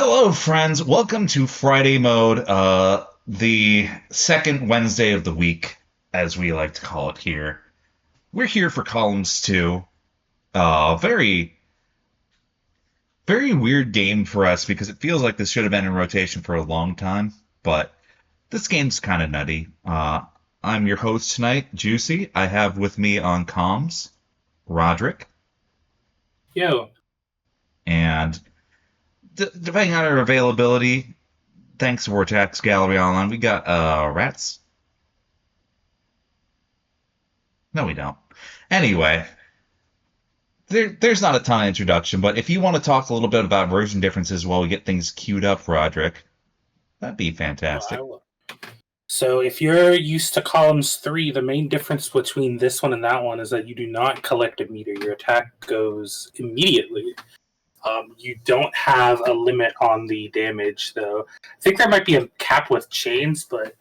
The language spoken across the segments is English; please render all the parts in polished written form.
Hello, friends. Welcome to Friday Mode, the second Wednesday of the week, as we like to call it here. We're here for Columns 2. Very, very weird game for us because it feels like this should have been in rotation for a long time, but this game's kind of nutty. I'm your host tonight, Juicy. I have with me on comms, Roderick. Yo, And depending on our availability, thanks Vortex Gallery Online, we got Rats. No, we don't. Anyway, there's not a ton of introduction, but if you want to talk a little bit about version differences while we get things queued up, Roderick, that'd be fantastic. so if you're used to columns 3, the main difference between this one and that one is that you do not collect a meter. Your attack goes immediately. You don't have a limit on the damage, though. I think there might be a cap with chains, but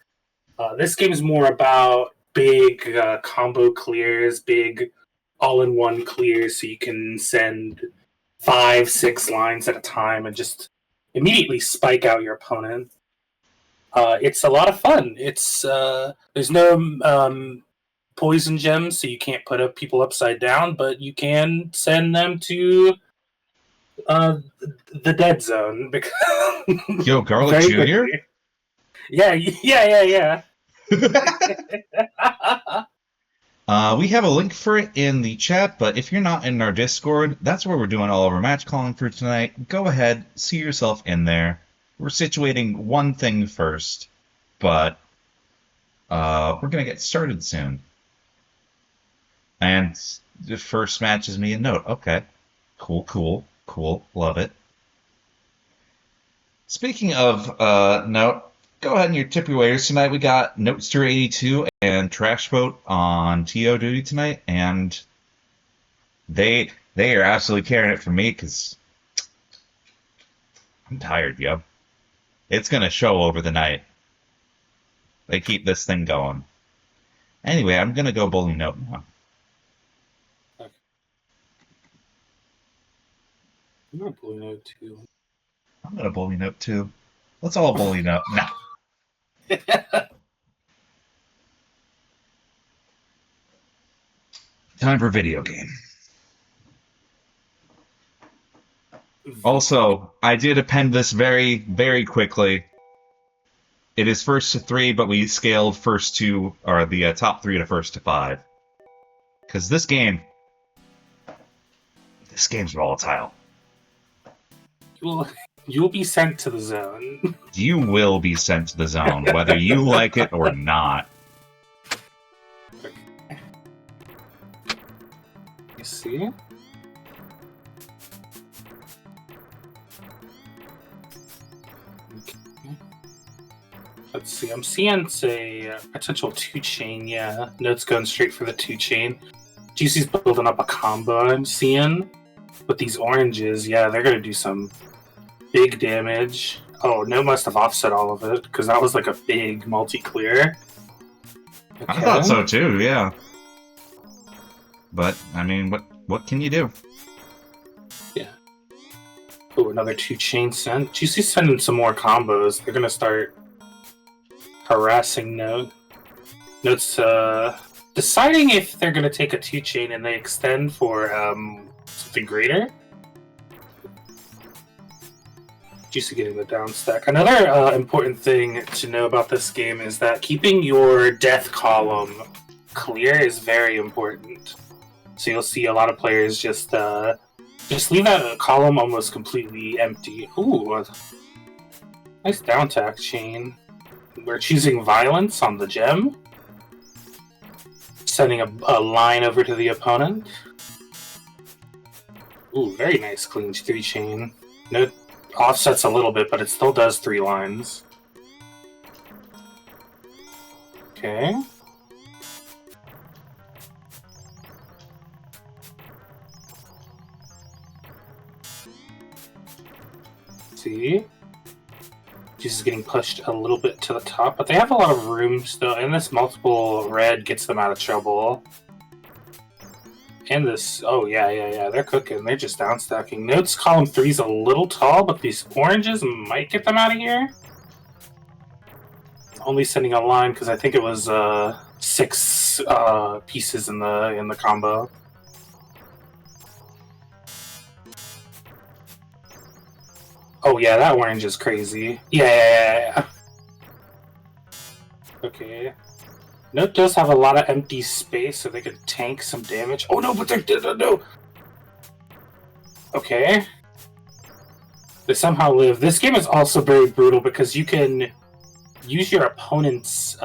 this game is more about big combo clears, big all-in-one clears, so you can send 5, 6 lines at a time and just immediately spike out your opponent. It's a lot of fun. It's there's no poison gems, so you can't put up people upside down, but you can send them to the dead zone because Yo, Garlic very Jr.? quickly. Yeah. We have a link for it in the chat, but if you're not in our Discord, that's where we're doing all of our match calling for tonight. Go ahead, see yourself in there. We're situating one thing first, but we're going to get started soon. And the first match is me and Note. Okay. Cool. Love it. Speaking of Note, go ahead and tip your waiters tonight. We got Notester82 and Trashboat on TO duty tonight, and they are absolutely carrying it for me because I'm tired, yo. It's gonna show over the night. They keep this thing going. Anyway, I'm gonna go bully Note now. Okay. I'm gonna bully Note too. I'm gonna bully Note too. Let's all bully Note. Nah. Time for video game. Also, I did append this very, very quickly. It is first to 3, but we scaled first to, or the top 3 to first to 5. Because this game's volatile. You'll be sent to the zone. You will be sent to the zone, whether you like it or not. You see? Let's see. I'm seeing a potential 2-chain. Yeah, Note's going straight for the 2-chain. Juicy's building up a combo. I'm seeing with these oranges. Yeah, they're gonna do some big damage. Oh, Note must have offset all of it because that was like a big multi-clear. Okay. I thought so too. Yeah. But I mean, what can you do? Yeah. Oh, another 2-chain send. Juicy's sending some more combos. They're gonna start harassing Note. Note's deciding if they're gonna take a 2-chain and they extend for something greater. Juicy getting the down stack. Another important thing to know about this game is that keeping your death column clear is very important. So you'll see a lot of players just leave that column almost completely empty. Ooh, nice down tack chain. We're choosing violence on the gem. Sending a line over to the opponent. Ooh, very nice clean 3-chain. Note offsets a little bit, but it still does 3 lines. Okay. See? Just getting pushed a little bit to the top, but they have a lot of room still, and this multiple red gets them out of trouble. And this, oh yeah, they're cooking. They're just downstacking. Notes column 3's a little tall, but these oranges might get them out of here. Only sending a line because I think it was 6 pieces in the combo. Oh yeah, that orange is crazy. Yeah. Okay. Note does have a lot of empty space, so they could tank some damage. Oh no, but they're no. Okay. They somehow live. This game is also very brutal because you can use your opponent's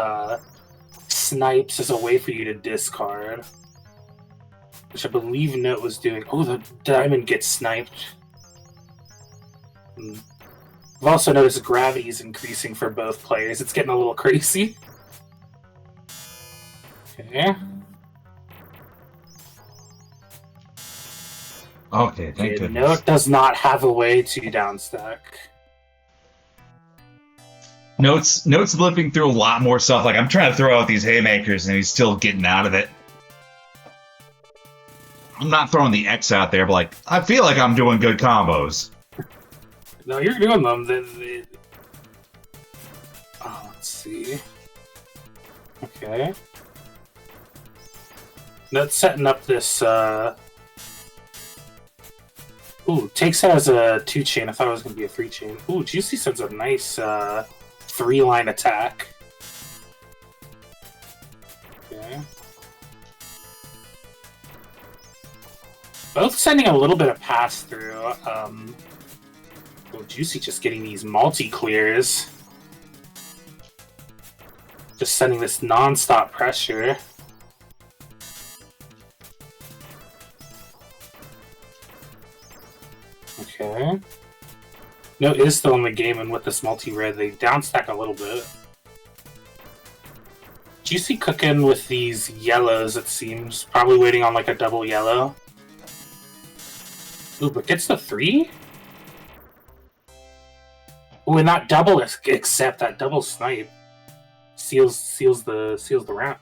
snipes as a way for you to discard. Which I believe Note was doing. Oh, the diamond gets sniped. I've also noticed gravity is increasing for both players. It's getting a little crazy. Okay. Okay, thank goodness. Note does not have a way to downstack. Note's living through a lot more stuff. Like, I'm trying to throw out these haymakers, and he's still getting out of it. I'm not throwing the X out there, but, like, I feel like I'm doing good combos. No, you're doing them. Oh, let's see. Okay. Note's setting up this, Ooh, takes it as a 2-chain. I thought it was going to be a 3-chain. Ooh, Juicy sends a nice, 3-line attack. Okay. Both sending a little bit of pass-through. Oh, Juicy just getting these multi-clears. Just sending this non-stop pressure. Okay. Note is still in the game, and with this multi-red, they downstack a little bit. Juicy cooking with these yellows, it seems. Probably waiting on like a double yellow. Ooh, but gets the 3? Ooh, and not double, except that double snipe seals the round.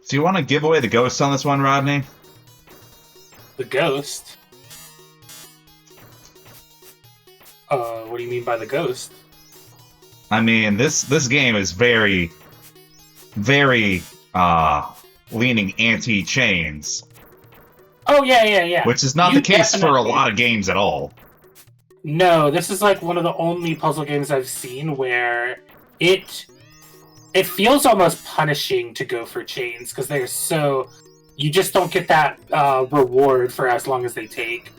Do you want to give away the ghost on this one, Rodney? The ghost? What do you mean by the ghost? I mean, this game is very, very leaning anti-chains. Oh, yeah. Which is not the case for a lot of games at all. No, this is like one of the only puzzle games I've seen where it feels almost punishing to go for chains, because they're so... You just don't get that reward for as long as they take.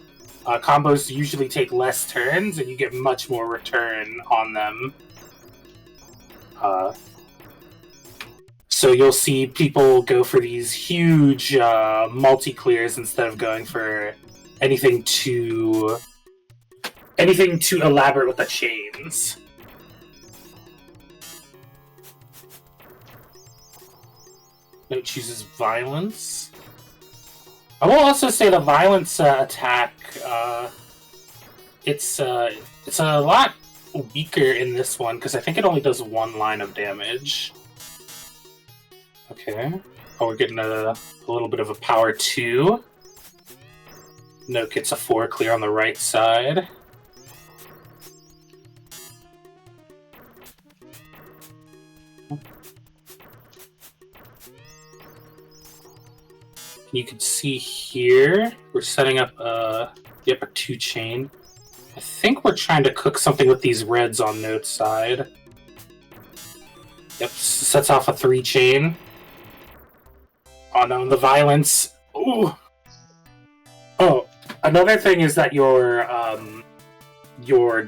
Combos usually take less turns, and you get much more return on them. So you'll see people go for these huge multi-clears instead of going for anything too elaborate with the chains. Note chooses violence. I will also say the violence attack, it's a lot weaker in this one, because I think it only does 1 line of damage. Okay. Oh, we're getting a little bit of a power 2. Note gets a 4 clear on the right side. You can see here, we're setting up a 2-chain. I think we're trying to cook something with these reds on Note's side. Yep, sets off a 3-chain. Oh no, the violence. Ooh. Oh, another thing is that your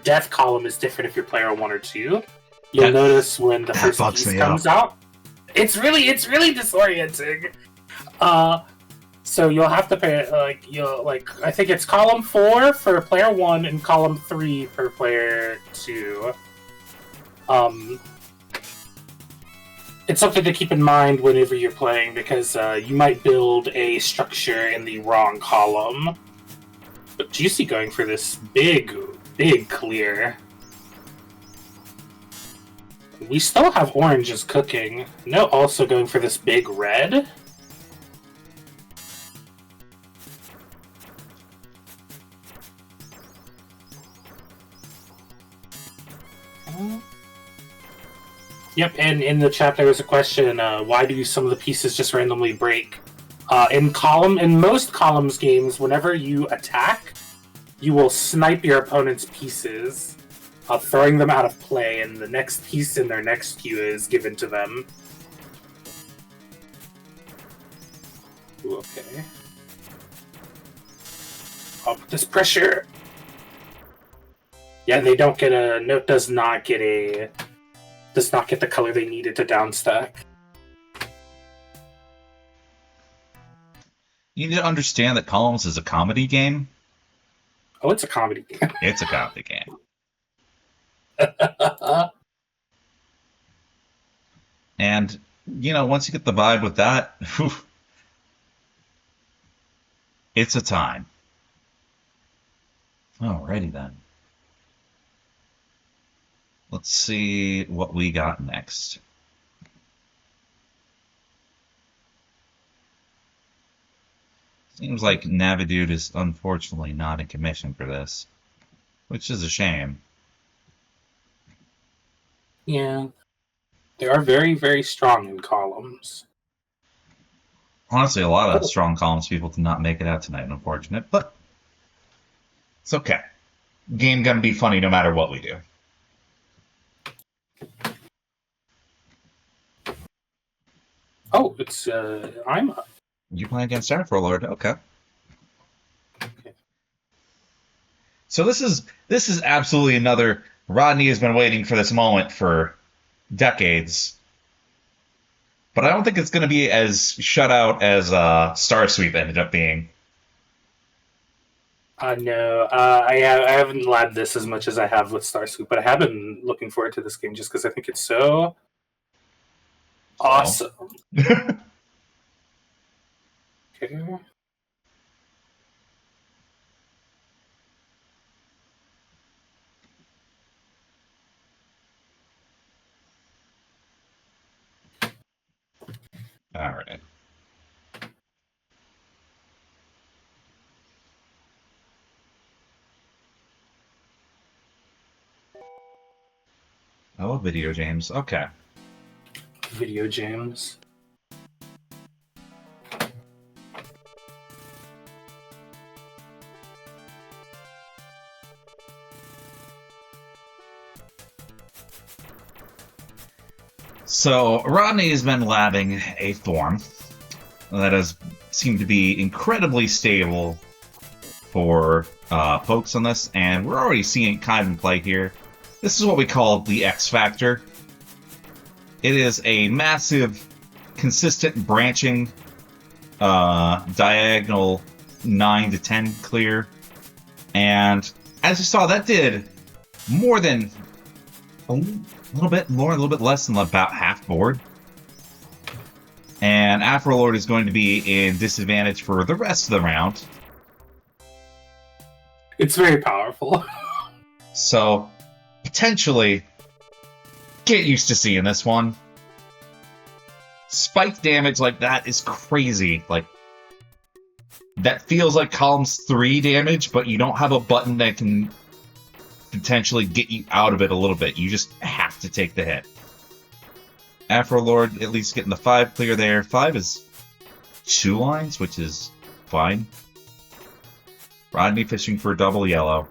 death column is different if you're player 1 or 2. You'll notice when the first piece comes out. It's really disorienting. So you'll have to pay I think it's column 4 for player 1 and column 3 for player 2. It's something to keep in mind whenever you're playing, because you might build a structure in the wrong column. But Juicy going for this big clear. We still have oranges cooking. No, also going for this big red. Yep, and in the chat there was a question, why do some of the pieces just randomly break? In most columns games, whenever you attack, you will snipe your opponent's pieces, throwing them out of play, and the next piece in their next queue is given to them. Ooh, okay. Oh, this pressure! Yeah, they don't get a... Note does not get the color they needed to downstack. You need to understand that Columns is a comedy game. Oh, it's a comedy game. It's a comedy game. And, once you get the vibe with that, it's a time. Alrighty then. Let's see what we got next. Seems like Navidude is unfortunately not in commission for this, which is a shame. Yeah. They are very, very strong in columns. Honestly, a lot of strong columns people did not make it out tonight, unfortunate, but it's okay. Game gonna be funny no matter what we do. Oh, it's I'm up. You play against Afrolord, okay. So this is absolutely another. Rodney has been waiting for this moment for decades, but I don't think it's going to be as shut out as Star Sweep ended up being. No, I haven't labbed this as much as I have with Star Sweep, but I have been looking forward to this game just because I think it's so awesome. Okay. All right. Oh, video games. Okay. Video games. So Rodney has been labbing a form that has seemed to be incredibly stable for folks on this, and we're already seeing it kind of in play here. This is what we call the X Factor. It is a massive, consistent branching, diagonal 9 to 10 clear, and as you saw, that did more than a little bit more, a little bit less than about half board. And Afrolord is going to be in disadvantage for the rest of the round. It's very powerful. So, potentially, get used to seeing this one. Spike damage like that is crazy. Like, that feels like columns 3 damage, but you don't have a button that can potentially get you out of it a little bit. You just have to take the hit. Afrolord at least getting the 5 clear there. 5 is 2 lines, which is fine. Rodney fishing for double yellow.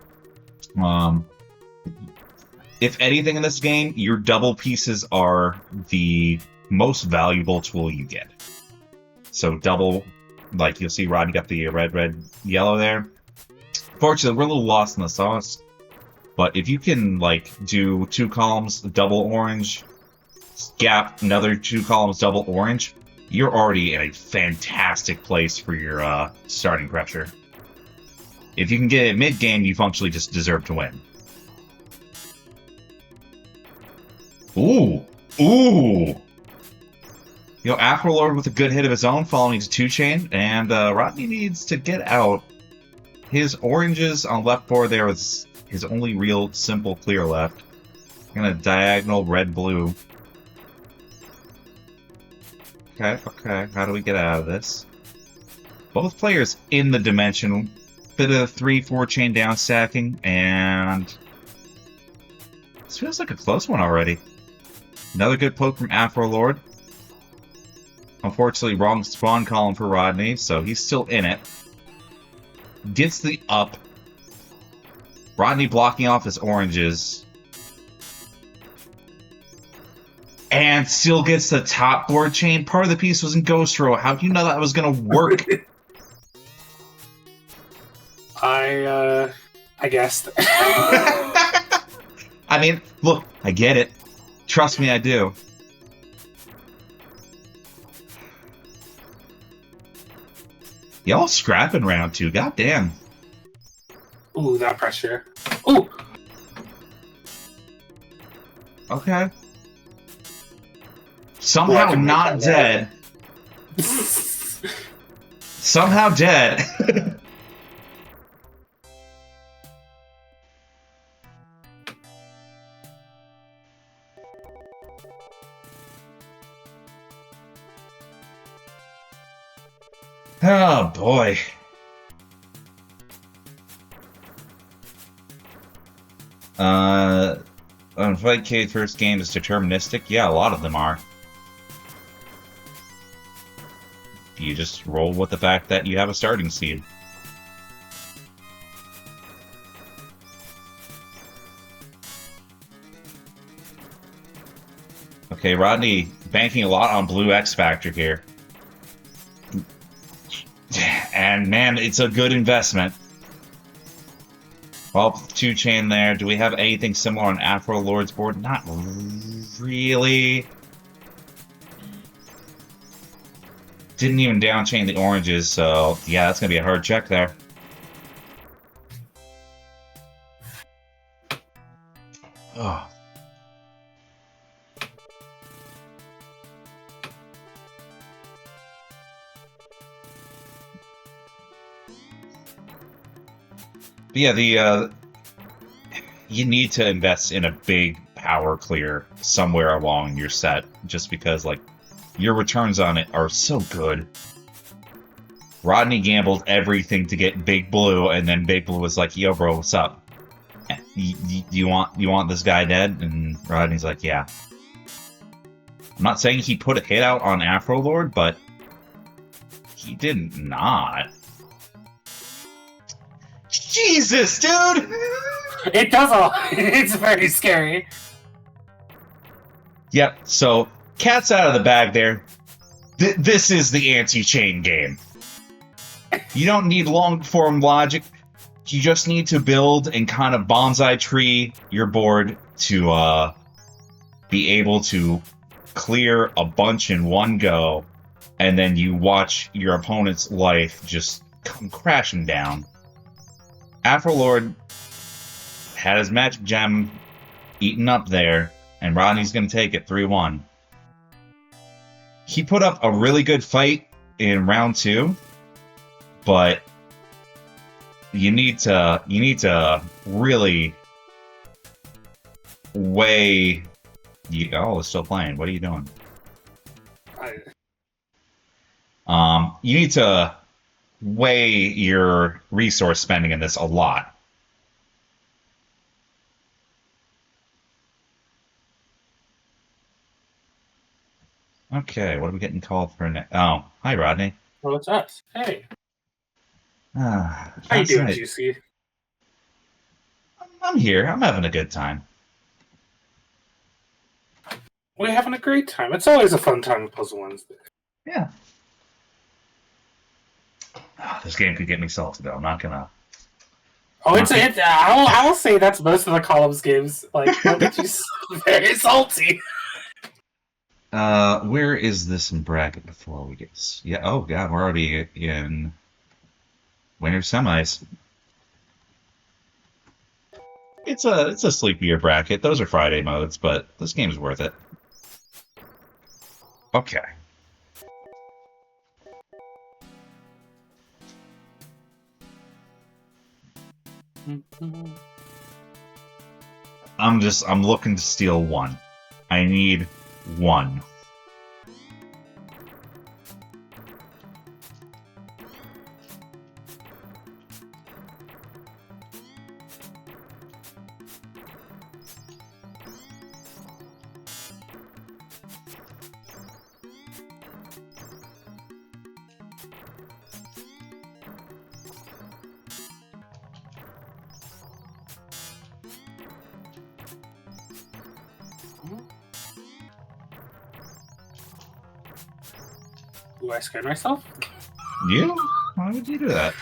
If anything in this game, your double pieces are the most valuable tool you get. So double, like you'll see Rodney got the red, yellow there. Fortunately, we're a little lost in the sauce. But if you can, like, do 2 columns, double orange, gap, another 2 columns, double orange, you're already in a fantastic place for your starting pressure. If you can get it mid-game, you functionally just deserve to win. Ooh! Afrolord with a good hit of his own, following to 2-chain, and Rodney needs to get out. His oranges on left board there was his only real simple clear left. Gonna diagonal red-blue. Okay. How do we get out of this? Both players in the dimension. Bit of 3-4 chain down stacking, and this feels like a close one already. Another good poke from Afro Lord. Unfortunately, wrong spawn column for Rodney, so he's still in it. Gets the up. Rodney blocking off his oranges. And still gets the top board chain. Part of the piece was in Ghost Row. How do you know that was going to work? I guessed. I mean, look, I get it. Trust me, I do. Y'all scrapping round 2. Goddamn. Ooh, that pressure. Ooh! Okay. Somehow not dead. Somehow dead. Oh, boy. On Fight K, first game is deterministic. Yeah, a lot of them are. You just roll with the fact that you have a starting seed. Okay, Rodney banking a lot on Blue X Factor here. And man, it's a good investment. Well, 2 chain there. Do we have anything similar on Afro Lord's board? Not really. Didn't even down chain the oranges, so yeah, that's gonna be a hard check there. Oh. But yeah, you need to invest in a big power clear somewhere along your set, just because, like, your returns on it are so good. Rodney gambled everything to get Big Blue, and then Big Blue was like, "Yo, bro, what's up? You want this guy dead?" And Rodney's like, "Yeah." I'm not saying he put a hit out on Afro Lord, but he did not. Jesus, dude! It does all. It's very scary. Yep, so cat's out of the bag there. This is the anti-chain game. You don't need long-form logic. You just need to build and kind of bonsai tree your board to be able to clear a bunch in one go, and then you watch your opponent's life just come crashing down. Afro Lord had his magic gem eaten up there, and Rodney's going to take it 3-1. He put up a really good fight in round 2, but you need to really weigh. Oh, it's still playing. What are you doing? You need to weigh your resource spending in this a lot. Okay, what are we getting called for next? Oh, hi, Rodney. Oh, what's up? Hey. How you doing, Juicy? I'm here. I'm having a good time. We're having a great time. It's always a fun time with Puzzle Wednesday. Yeah. This game could get me salty, though. I'm not gonna. Oh, I will say that's most of the columns games. Like, they'll get you very salty. Where is this in bracket before we get? Yeah. Oh God, we're already in winner semis. It's a sleepier bracket. Those are Friday modes, but this game's worth it. Okay. I'm looking to steal one. I need one. Ooh, I scared myself? You? Why would you do that?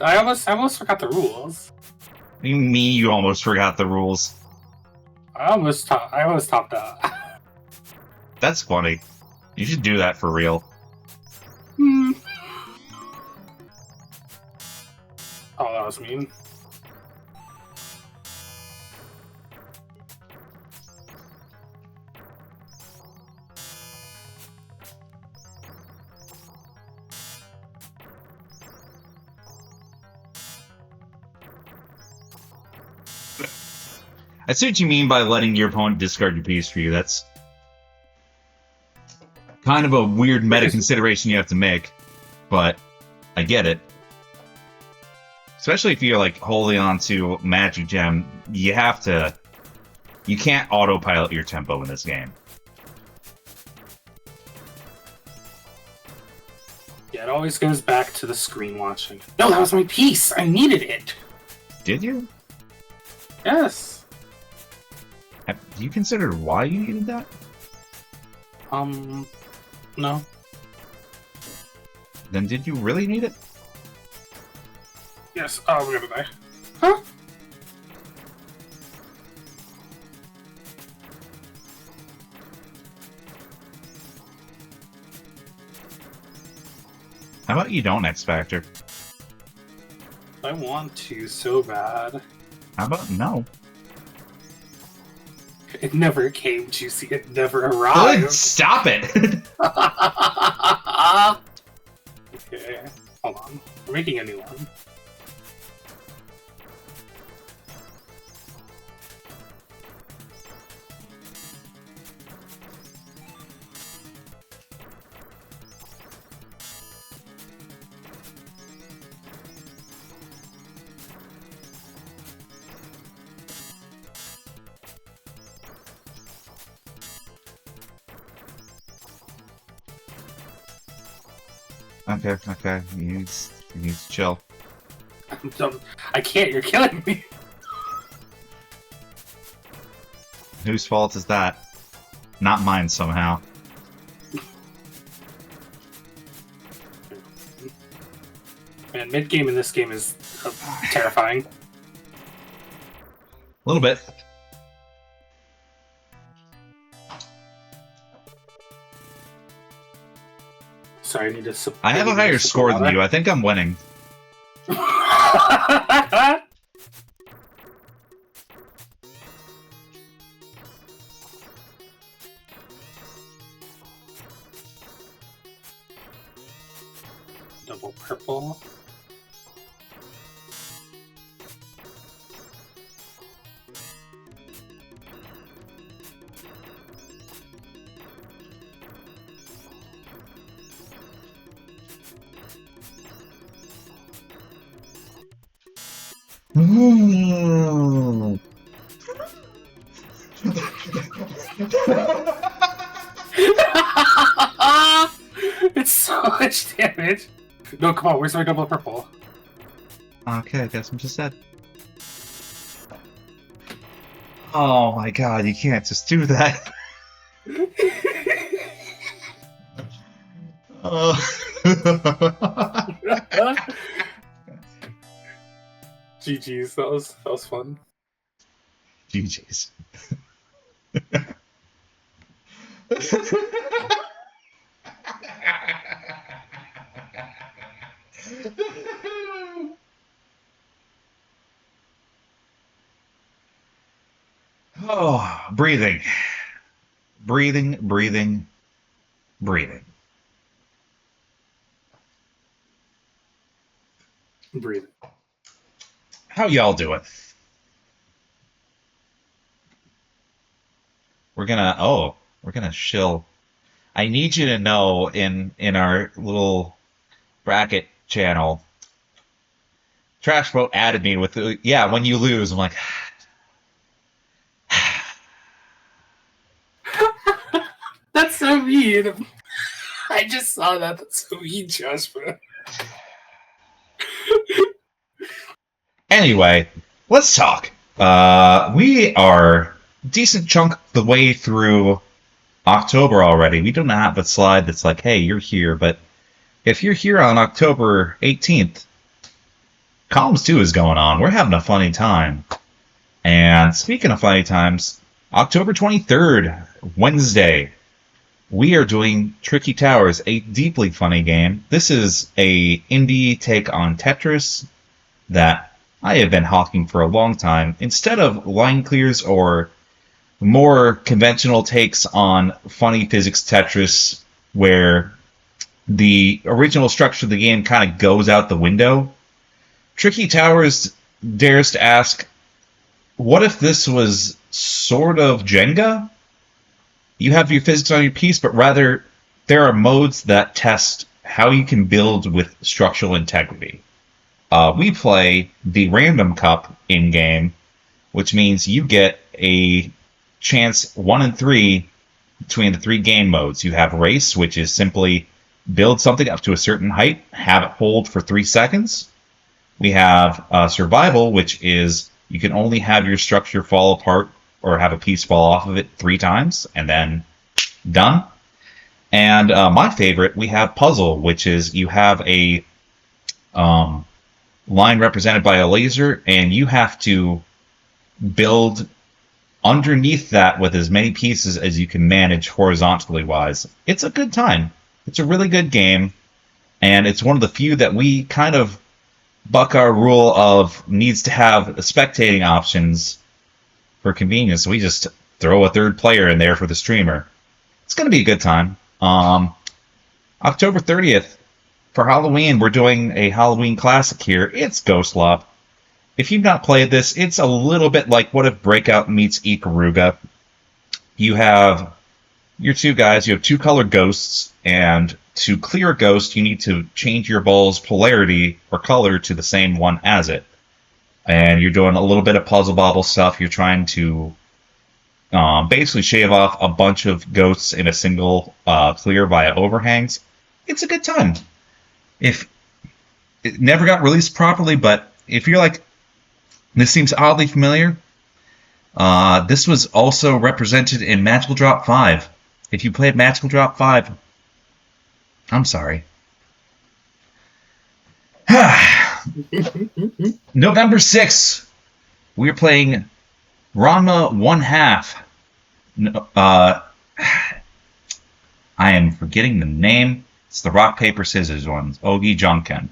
I almost forgot the rules. You mean you almost forgot the rules? I almost topped out. That's funny. You should do that for real. Hmm. Oh, that was mean. I see what you mean by letting your opponent discard your piece for you. That's kind of a weird meta consideration you have to make, but I get it. Especially if you're like holding on to Magic Gem, you have to. You can't autopilot your tempo in this game. Yeah, it always goes back to the screen watching. No, that was my piece! I needed it! Did you? Yes. Have you considered why you needed that? No. Then did you really need it? Yes. Oh, we're gonna die. Huh? How about you don't X Factor? I want to so bad. How about no? It never came, Juicy. It never Good, arrived. stop it! Okay, hold on. We're making a new one. Okay. You need to chill. I can't, you're killing me. Whose fault is that? Not mine, somehow. Man, mid-game in this game is terrifying. A little bit. Sorry, I need to... I have a higher score than you. I think I'm winning. Double purple. It's so much damage. No, come on, where's my double purple? Okay, I guess I'm just dead. Oh my god, you can't just do that. GG's, that was fun. GG's. Oh, breathing. Breathing. Breathing. How y'all doing? We're gonna shill. I need you to know in our little bracket channel, Trashboat added me with the, yeah, when you lose, I'm like, That's so mean. I just saw that. That's so mean, Joshua. Anyway, let's talk. We are a decent chunk of the way through October already. We don't have a slide that's like, hey, you're here. But if you're here on October 18th, Columns 2 is going on. We're having a funny time. And speaking of funny times, October 23rd, Wednesday, we are doing Tricky Towers, a deeply funny game. This is a indie take on Tetris that I have been hawking for a long time. Instead of line clears or more conventional takes on funny physics Tetris, where the original structure of the game kind of goes out the window, Tricky Towers dares to ask, what if this was sort of Jenga? You have your physics on your piece, but rather there are modes that test how you can build with structural integrity. We play the Random Cup in-game, which means you get a chance 1 in 3 between the 3 game modes. You have Race, which is simply build something up to a certain height, have it hold for 3 seconds. We have Survival, which is you can only have your structure fall apart or have a piece fall off of it 3 times, and then done. And my favorite, we have Puzzle, which is you have a line represented by a laser, and you have to build underneath that with as many pieces as you can manage horizontally wise. It's a good time. It's a really good game, and it's one of the few that we kind of buck our rule of needs to have spectating options for convenience. We just throw a third player in there for the streamer. It's going to be a good time. October 30th, for Halloween, we're doing a Halloween classic here. It's Ghost Love. If you've not played this, it's a little bit like what if Breakout meets Ikaruga. You have your 2 guys, you have 2 colored ghosts, and to clear a ghost, you need to change your ball's polarity or color to the same one as it. And you're doing a little bit of puzzle bobble stuff. You're trying to basically shave off a bunch of ghosts in a single clear via overhangs. It's a good time. If it never got released properly, but if you're like, this seems oddly familiar, this was also represented in Magical Drop 5. If you played Magical Drop 5, I'm sorry. November 6th, we're playing Ranma 1/2. I am forgetting the name. It's the rock, paper, scissors ones. Ogi Junken.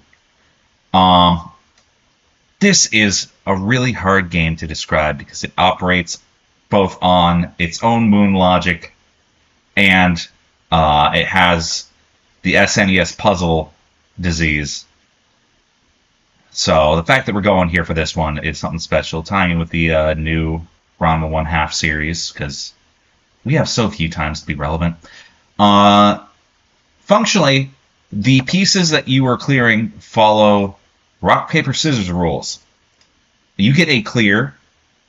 This is a really hard game to describe because it operates both on its own moon logic and it has the SNES puzzle disease. So the fact that we're going here for this one is something special, tying in with the new Ranma 1/2 series, because we have so few times to be relevant. Functionally, the pieces that you are clearing follow rock, paper, scissors rules. You get a clear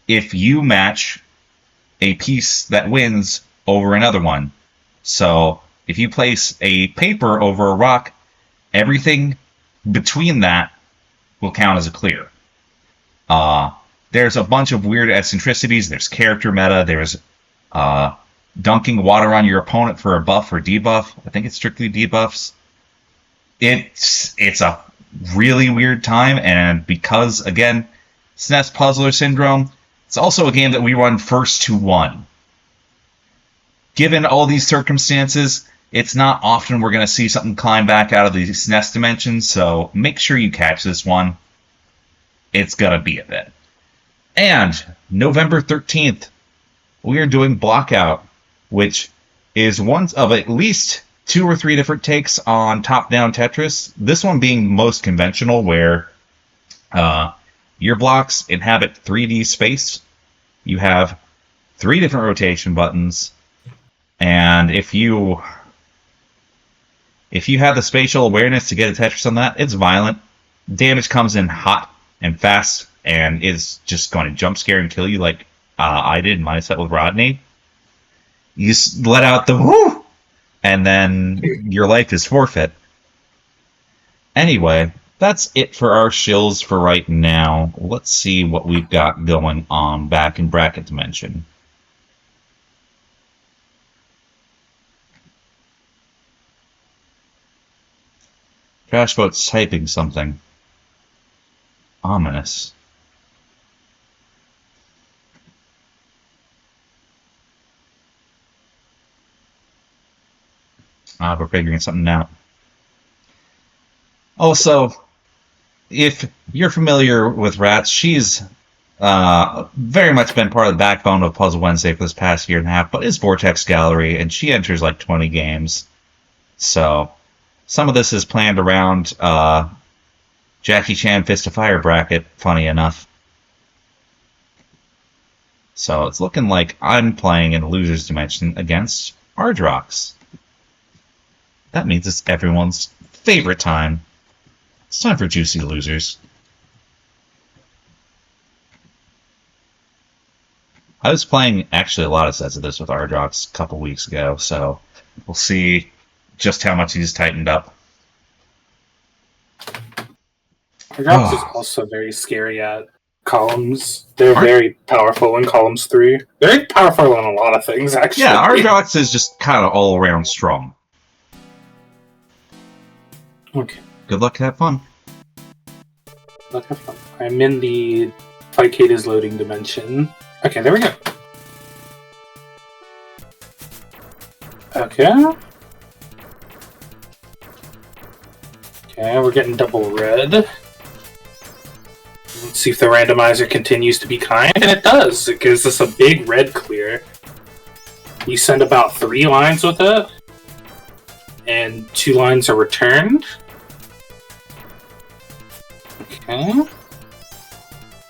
if you match a piece that wins over another one. So if you place a paper over a rock, everything between that will count as a clear. There's a bunch of weird eccentricities. There's character meta. There's dunking water on your opponent for a buff or debuff. I think it's strictly debuffs. It's a really weird time, and because, again, SNES Puzzler Syndrome, it's also a game that we run first to 1. Given all these circumstances, it's not often we're going to see something climb back out of the SNES dimensions, so make sure you catch this one. It's going to be a bit. And November 13th, we are doing Blockout, which is one of at least 2 or 3 different takes on top-down Tetris. This one being most conventional, where your blocks inhabit 3D space. You have 3 different rotation buttons, and if you have the spatial awareness to get a Tetris on that, it's violent. Damage comes in hot and fast, and is just going to jump scare and kill you like I did in my set with Rodney. You just let out the whoo, and then your life is forfeit. Anyway, that's it for our shills for right now. Let's see what we've got going on back in Bracket Dimension. Crashboat's typing something. Ominous. We're figuring something out. Also, if you're familiar with Rats, she's very much been part of the backbone of Puzzle Wednesday for this past year and a half, but it's Vortex Gallery, and she enters like 20 games. So, some of this is planned around Jackie Chan Fist of Fire bracket, funny enough. So, it's looking like I'm playing in the Loser's Dimension against Ardrox. That means it's everyone's favorite time. It's time for Juicy Losers. I was playing actually a lot of sets of this with Ardrox a couple weeks ago, so we'll see just how much he's tightened up. Ardrox is also very scary at columns. They're very powerful in columns 3. They're very powerful in a lot of things, actually. Yeah, Ardrox is just kind of all around strong. Okay. Good luck, have fun. Let's have fun. I'm in the Fightcade is loading dimension. Okay, there we go. Okay. Okay, we're getting double red. Let's see if the randomizer continues to be kind, and it does. It gives us a big red clear. We send about 3 lines with it, and 2 lines are returned. Okay.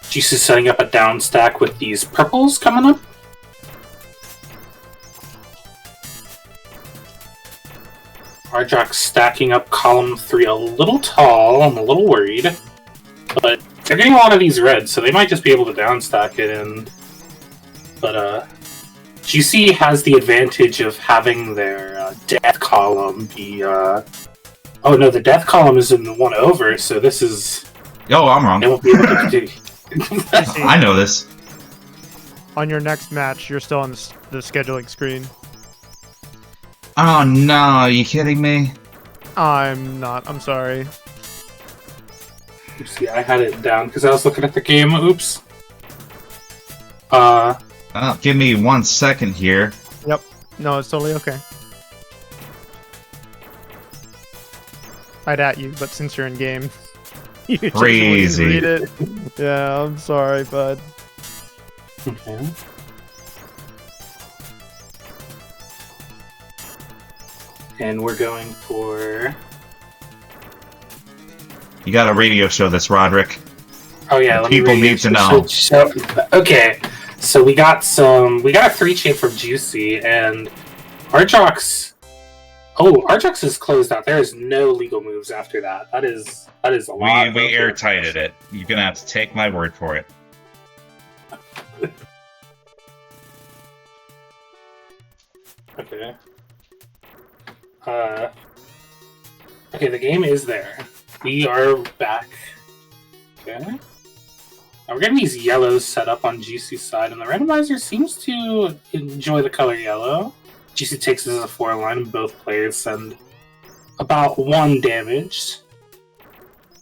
Juice is setting up a down stack with these purples coming up. Ardrox stacking up column 3 a little tall. I'm a little worried. But they're getting a lot of these reds, so they might just be able to down stack it in. But, Juicy has the advantage of having their death column be, Oh no, the death column is in the one over, so this is... Oh, I'm wrong. They won't be able to continue. I know this. On your next match, you're still on the scheduling screen. Oh no, are you kidding me? I'm not. I'm sorry. Oopsie, I had it down because I was looking at the game. Oops. Give me 1 second here. Yep. No, it's totally okay. I'd at you, but since you're in game, you just Crazy. read it. Yeah, I'm sorry, bud. Okay. And we're going for... You gotta radio show this, Roderick. Oh yeah, let People me need to know. Okay, so we got a 3-chain from Juicy, and Ardrox... Oh, Ardrox is closed out. There is no legal moves after that. That is a lot. We airtighted it. You're gonna have to take my word for it. Okay. Okay, the game is there. We are back. Okay. Now we're getting these yellows set up on Juicy's side, and the randomizer seems to enjoy the color yellow. Juicy takes this as a 4 line, and both players send about 1 damage.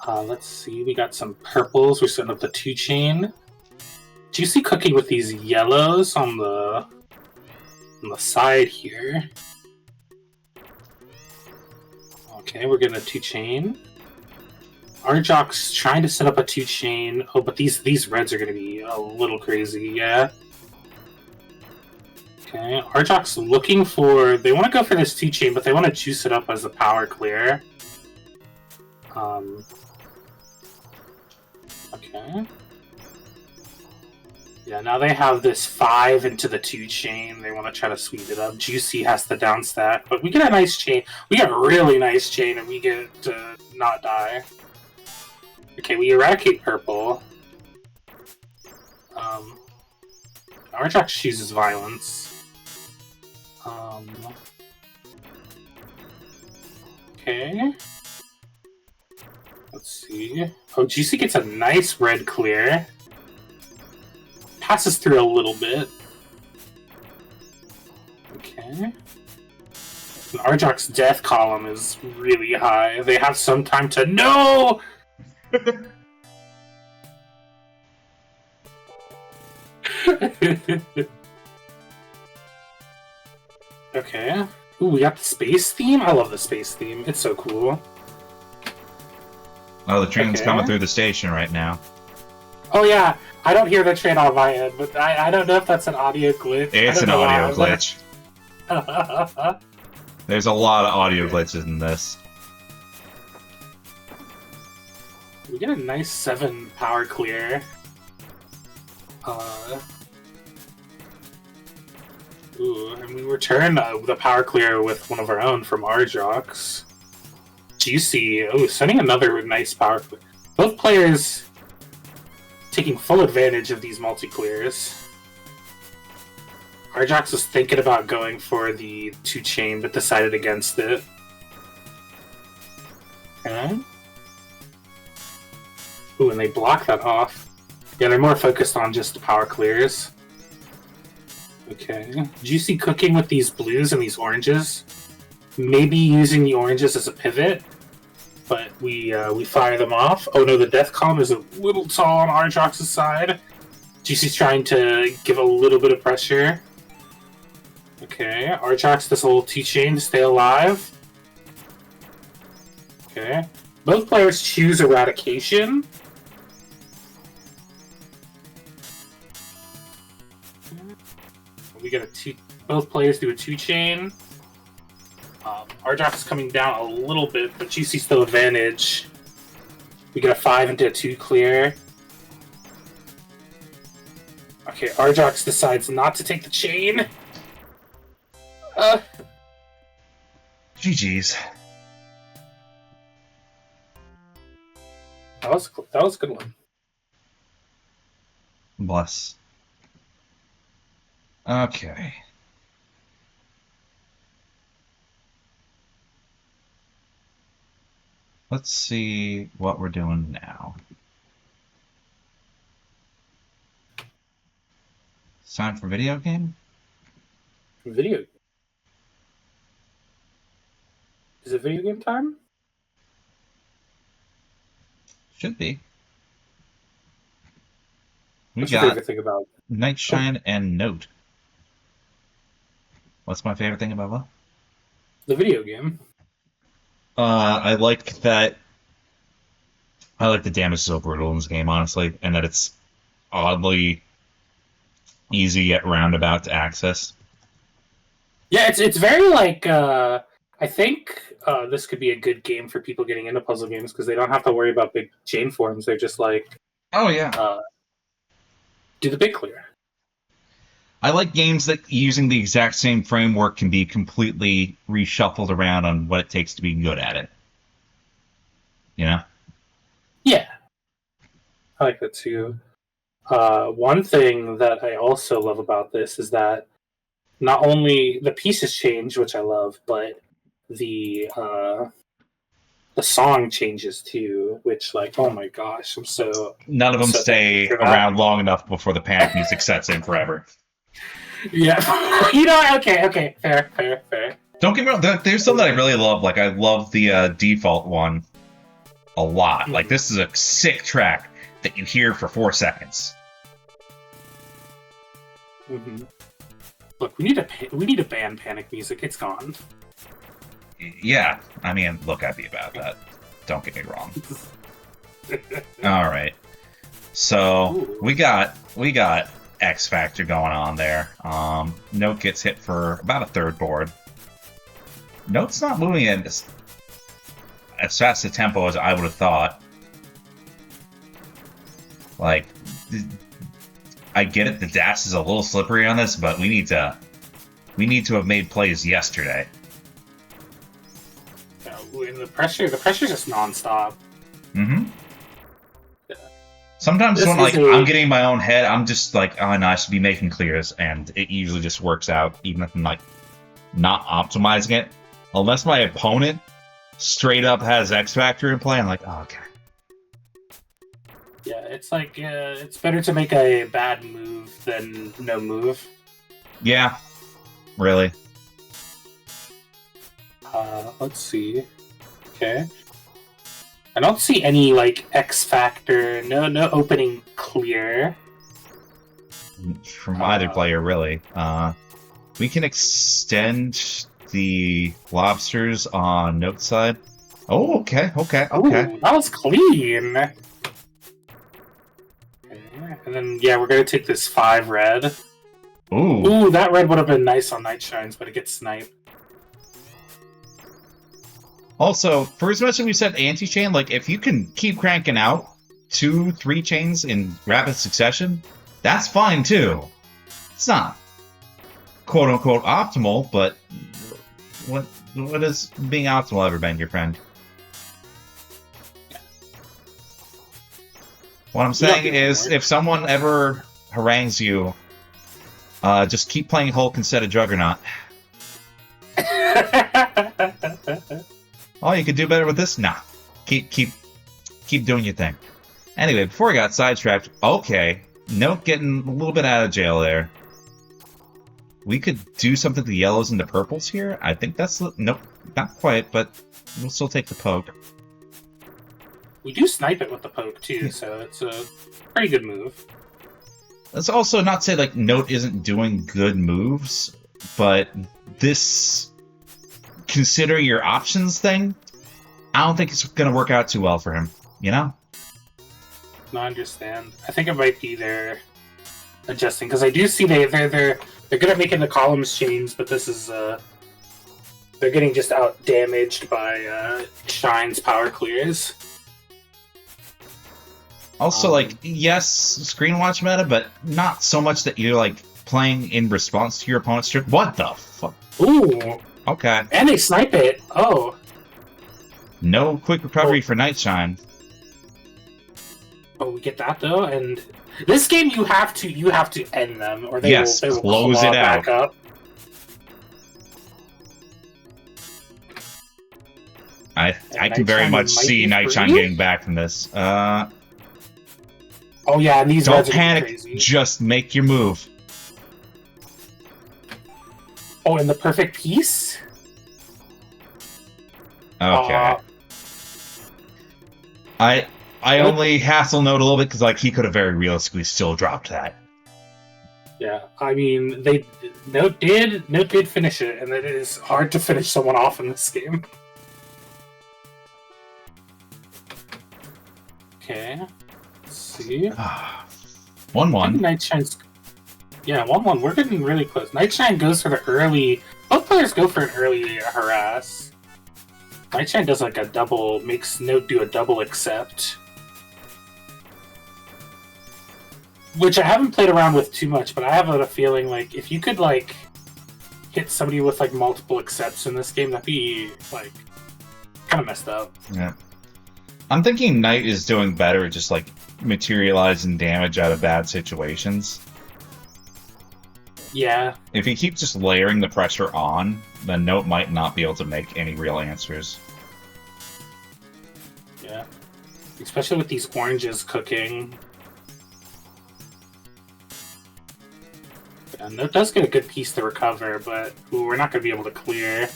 Let's see, we got some purples. We're setting up the 2-chain. Juicy cooking with these yellows on the side here. Okay, we're getting a 2-chain. Ardrox trying to set up a 2-chain. Oh, but these reds are going to be a little crazy, yeah. Okay, Ardrox looking for... They want to go for this 2-chain, but they want to juice it up as a power clear. Okay. Yeah, now they have this 5 into the 2-chain. They want to try to sweep it up. Juicy has the down stack, but we get a nice chain. We get a really nice chain, and we get to not die. Okay, we eradicate purple. Ardrox chooses violence. Okay. Let's see. Oh, Juicy gets a nice red clear. Passes through a little bit. Okay. And Arjok's death column is really high. They have some time to no. Okay. Ooh, we got the space theme? I love the space theme. It's so cool. Oh, the train's coming through the station right now. Oh yeah, I don't hear the train on my end, but I don't know if that's an audio glitch. It's an audio glitch. There's a lot of audio glitches in this. We get a nice 7 power clear. Ooh, and we return the power clear with one of our own from Arjox. Juicy. Oh, sending another nice power clear. Both players taking full advantage of these multi-clears. Arjox was thinking about going for the 2-chain, but decided against it. Okay. Ooh, and they block that off. Yeah, they're more focused on just the power clears. Okay. Juicy cooking with these blues and these oranges. Maybe using the oranges as a pivot, but we fire them off. Oh no, the death column is a little tall on Arjox's side. Juicy's trying to give a little bit of pressure. Okay, Arjox does a little 2-chain to stay alive. Okay. Both players choose Eradication. We get both players do a 2-chain. Arjox is coming down a little bit, but Juicy still advantage. We get a 5 into a 2 clear. Okay, Arjox decides not to take the chain. GG's. That was a good one. Bless. Okay. Let's see what we're doing now. It's time for video game? Video. Is it video game time? Should be. What's your favorite thing about Nightshine and Note. What's my favorite thing about what? the video game? I like that. I like the damage is so brutal in this game, honestly, and that it's oddly easy yet roundabout to access. Yeah, it's very like I think this could be a good game for people getting into puzzle games because they don't have to worry about big chain forms. They're just like, oh yeah, do the big clear. I like games that using the exact same framework can be completely reshuffled around on what it takes to be good at it. You know? Yeah. I like that too. One thing that I also love about this is that not only the pieces change, which I love, but the song changes too, which like, oh my gosh, None of them stay around long enough before the panic music sets in forever. Yeah. You know, okay, fair. Don't get me wrong, there's some that I really love. Like, I love the default one a lot. Mm-hmm. Like, this is a sick track that you hear for 4 seconds. Mm-hmm. Look, we need a ban panic music. It's gone. Yeah, I mean, look, I'd be about that. Don't get me wrong. All right, so Ooh. we got X Factor going on there. Note gets hit for about a third board. Note's not moving at as fast a tempo as I would have thought. Like, I get it, the dash is a little slippery on this, but we need to have made plays yesterday. And the pressure's just nonstop. Mm-hmm. Yeah. Sometimes when I'm getting in my own head, I'm just like, oh no, I should be making clears, and it usually just works out, even if I'm like not optimizing it. Unless my opponent straight up has X Factor in play, I'm like, oh, okay. Yeah, it's like it's better to make a bad move than no move. Yeah, really. Let's see. Okay. I don't see any, like, X Factor. No opening clear. From either player, really. We can extend the lobsters on Note side. Oh, okay. Ooh, that was clean! Okay. And then, yeah, we're gonna take this 5 red. Ooh, that red would have been nice on Night Shines, but it gets sniped. Also, for as much as we said anti-chain, like, if you can keep cranking out 2-3 chains in rapid succession, that's fine, too. It's not quote-unquote optimal, but what has being optimal ever been, your friend? What I'm saying is, if someone ever harangues you, just keep playing Hulk instead of Juggernaut. Oh, you could do better with this? Nah. Keep doing your thing. Anyway, before I got sidetracked, okay, Note getting a little bit out of jail there. We could do something to the yellows and the purples here. I think that's... Nope, not quite, but we'll still take the poke. We do snipe it with the poke, too, so it's a pretty good move. Let's also not say, like, Note isn't doing good moves, but this... Consider your options thing, I don't think it's going to work out too well for him, you know? No, I understand. I think it might be they're adjusting, because I do see they're good at making the columns change, but this is, they're getting just out damaged by, Shine's power clears. Also, like, yes, screen watch meta, but not so much that you're, like, playing in response to your opponent's turn. What the fuck? Ooh! Okay. And they snipe it! Oh! No quick recovery for Nightshine. Oh, we get that, though, and... This game, you have to end them, or they will close it out. Back up. I can very much see Nightshine getting back from this. Oh yeah, and these don't reds are panic, crazy. Just make your move. Oh, and the perfect piece? Okay. I only hassle Note a little bit because, like, he could have very realistically still dropped that. Yeah, I mean, Note did finish it, and it is hard to finish someone off in this game. Okay, let's see. 1-1. Nightshine's... Yeah, 1-1. We're getting really close. Nightshine goes for the early... Both players go for an early harass. Nightshine does like a double... Makes Note do a double accept. Which I haven't played around with too much, but I have a feeling, like, if you could, like, hit somebody with, like, multiple accepts in this game, that'd be, like, kind of messed up. Yeah. I'm thinking Knight is doing better at just, like, materializing damage out of bad situations. Yeah. If you keep just layering the pressure on, then Note might not be able to make any real answers. Yeah. Especially with these oranges cooking. Yeah, Note does get a good piece to recover, but we're not going to be able to clear.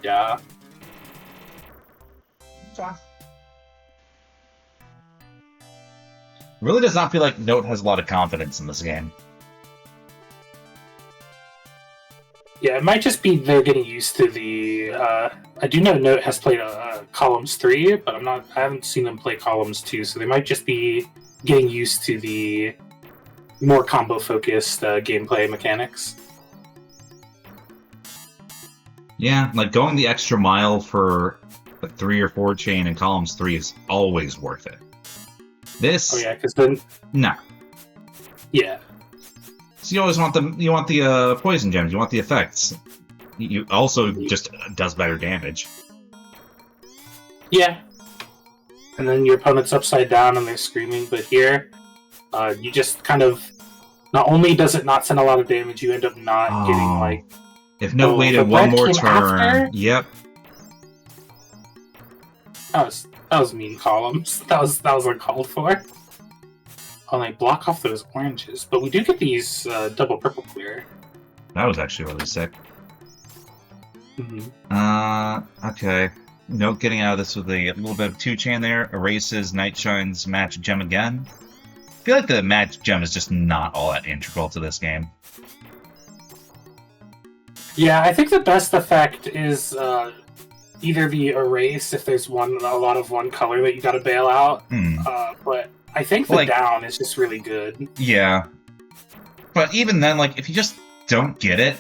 Yeah. Really does not feel like Note has a lot of confidence in this game. Yeah, it might just be they're getting used to the... I do know Note has played Columns 3, but I haven't seen them play Columns 2, so they might just be getting used to the more combo-focused gameplay mechanics. Yeah, like going the extra mile for a 3 or 4 chain in Columns 3 is always worth it. This... Oh yeah, because then... Nah. Yeah. So you always want the poison gems, you want the effects. You also just does better damage. Yeah. And then your opponent's upside down and they're screaming, but here, you just kind of... Not only does it not send a lot of damage, you end up not getting, like... If Note waited one more turn... After? Yep. That was mean Columns. That was uncalled for. Oh, they block off those oranges. But we do get these double purple clear. That was actually really sick. Okay. Note getting out of this with a little bit of 2-chain there. Erases Nightshine's match gem again. I feel like the match gem is just not all that integral to this game. Yeah, I think the best effect is either the erase if there's a lot of one color that you gotta bail out. But I think the down is just really good. Yeah. But even then, like, if you just don't get it,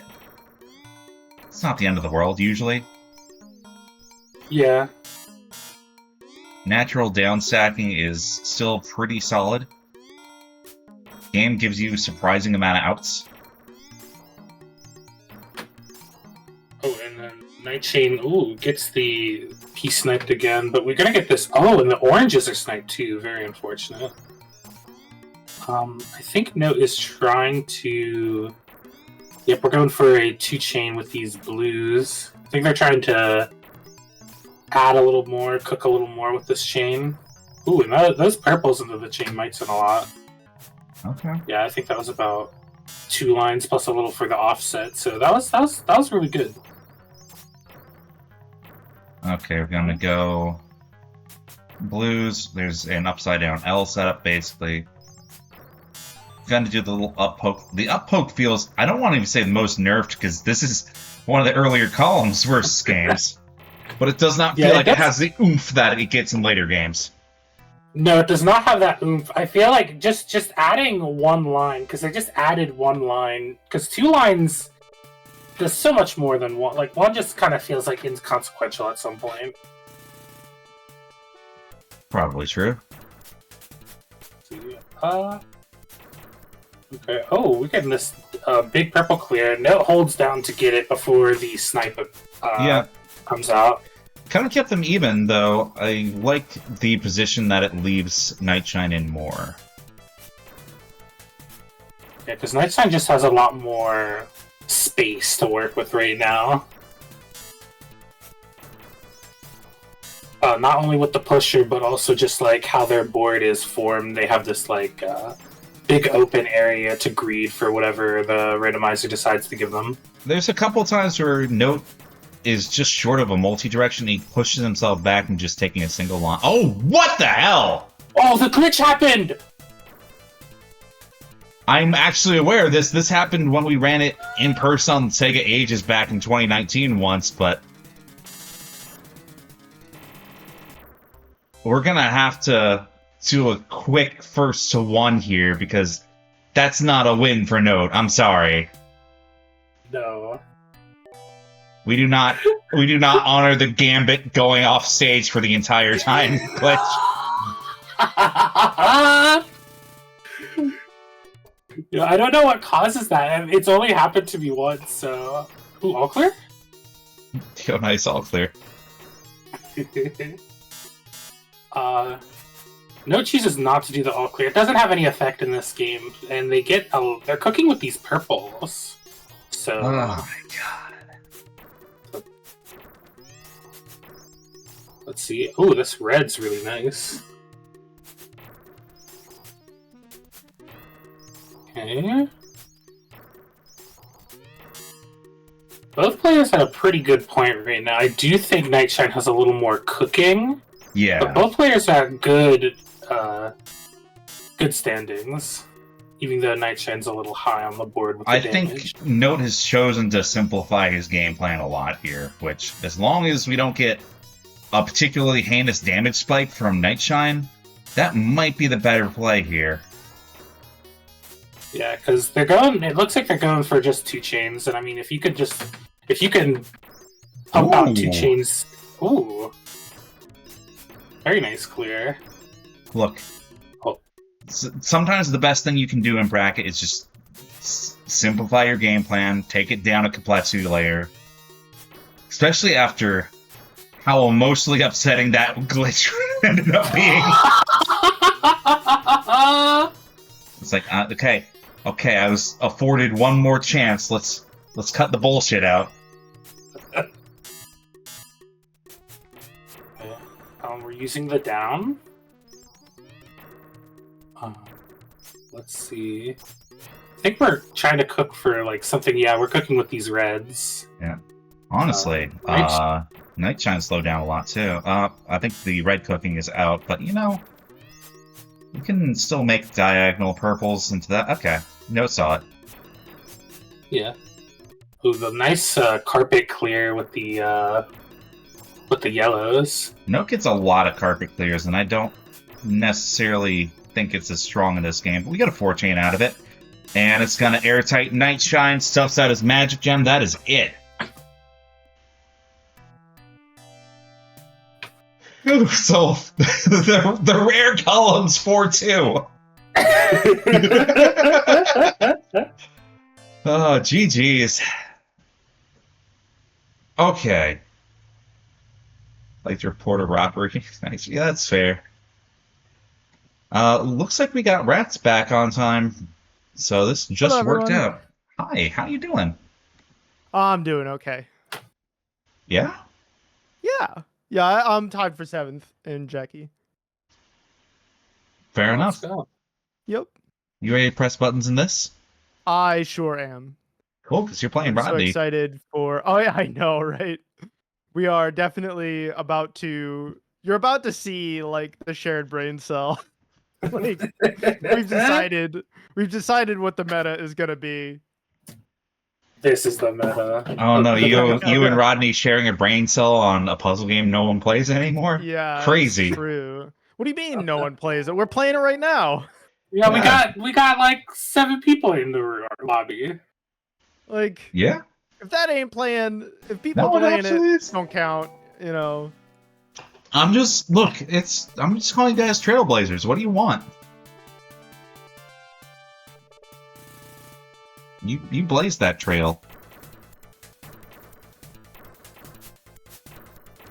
it's not the end of the world, usually. Yeah. Natural down stacking is still pretty solid. Game gives you surprising amount of outs. Oh, and then Nightshade, gets the piece sniped again, but we're gonna get this. Oh, and the oranges are sniped too. Very unfortunate. I think Note is trying to. Yep, we're going for a 2-chain with these blues. I think they're trying to add a little more, cook a little more with this chain. Ooh, and those purples into the chain might send a lot. Okay. Yeah, I think that was about 2 lines plus a little for the offset. So that was really good. Okay, we're gonna go blues. There's an upside down L setup, basically. Gonna do the little up poke. The up poke feels, I don't want to even say the most nerfed, because this is one of the earlier columns versus games. But it does not feel like it has the oomph that it gets in later games. No, it does not have that oomph. I feel like just adding 1 line, because they just added 1 line, because 2 lines does so much more than 1. Like, 1 just kind of feels like inconsequential at some point. Probably true. Okay. Oh, we're getting this big purple clear. Note holds down to get it before the snipe comes out. Kind of kept them even, though. I like the position that it leaves Nightshine in more. Yeah, because Nightshine just has a lot more space to work with right now. Not only with the pusher, but also just like how their board is formed. They have this like big open area to greed for whatever the randomizer decides to give them. There's a couple times where Note is just short of a multi-direction. He pushes himself back and just taking a single line. Oh, what the hell? Oh, the glitch happened! I'm actually aware of this. This happened when we ran it in person on Sega Ages back in 2019 once, but we're gonna have to do a quick first to 1 here, because that's not a win for Note. I'm sorry. No. We do not honor the Gambit going off stage for the entire time glitch. Yeah, I don't know what causes that. It's only happened to me once, so. Ooh, all clear? Yo, nice, all clear. No chooses not to do the all clear. It doesn't have any effect in this game, and they're cooking with these purples. So. Oh my god. Let's see. Oh, this red's really nice. Okay. Both players had a pretty good point right now. I do think Nightshine has a little more cooking. Yeah. But both players have good standings. Even though Nightshine's a little high on the board with the damage. think Note has chosen to simplify his game plan a lot here, which, as long as we don't get a particularly heinous damage spike from Nightshine, that might be the better play here. Yeah, because it looks like they're going for just 2 chains, and I mean, if you can pump out 2 chains, ooh. Very nice clear. Look, sometimes the best thing you can do in bracket is just simplify your game plan, take it down a complexity layer, especially after how emotionally upsetting that glitch ended up being. It's like, okay, I was afforded 1 more chance. Let's cut the bullshit out. We're using the down. Let's see. I think we're trying to cook for like something. Yeah, we're cooking with these reds. Yeah. Honestly, Night Shine slowed down a lot too. I think the red cooking is out, but you know, you can still make diagonal purples into that. Okay, no saw it. Yeah. Ooh, the nice carpet clear with the yellows. Note gets a lot of carpet clears, and I don't necessarily think it's as strong in this game, but we got a 4-chain out of it. And it's gonna airtight Night Shine, stuffs out his magic gem, that is it. So, the rare columns 4-2. Oh, GG's. Okay. Like to report a robbery. Nice. Yeah, that's fair. Looks like we got Rats back on time. So this just Hello, worked everyone. out. Hi, how you doing? I'm doing okay. Yeah? Yeah, I'm tied for 7th in Jackie. Fair Let's enough. go. Yep, You ready to press buttons in this? I sure am. Cool, because you're playing I'm so Rodney. excited for... Oh, yeah, I know, right? We are definitely about to... You're about to see, like, the shared brain cell. Like, we've decided what the meta is going to be. This is the meta. Oh no, you Yeah. and Rodney sharing a brain cell on a puzzle game no one plays anymore? Yeah, Crazy. it's true. What do you mean no one plays it? We're playing it right now. Yeah, Yeah. we got like 7 people in the lobby. Like, Yeah? if that ain't playing... If people No, it playing actually it is. don't count, you know... I'm just calling you guys trailblazers. What do you want? You blazed that trail.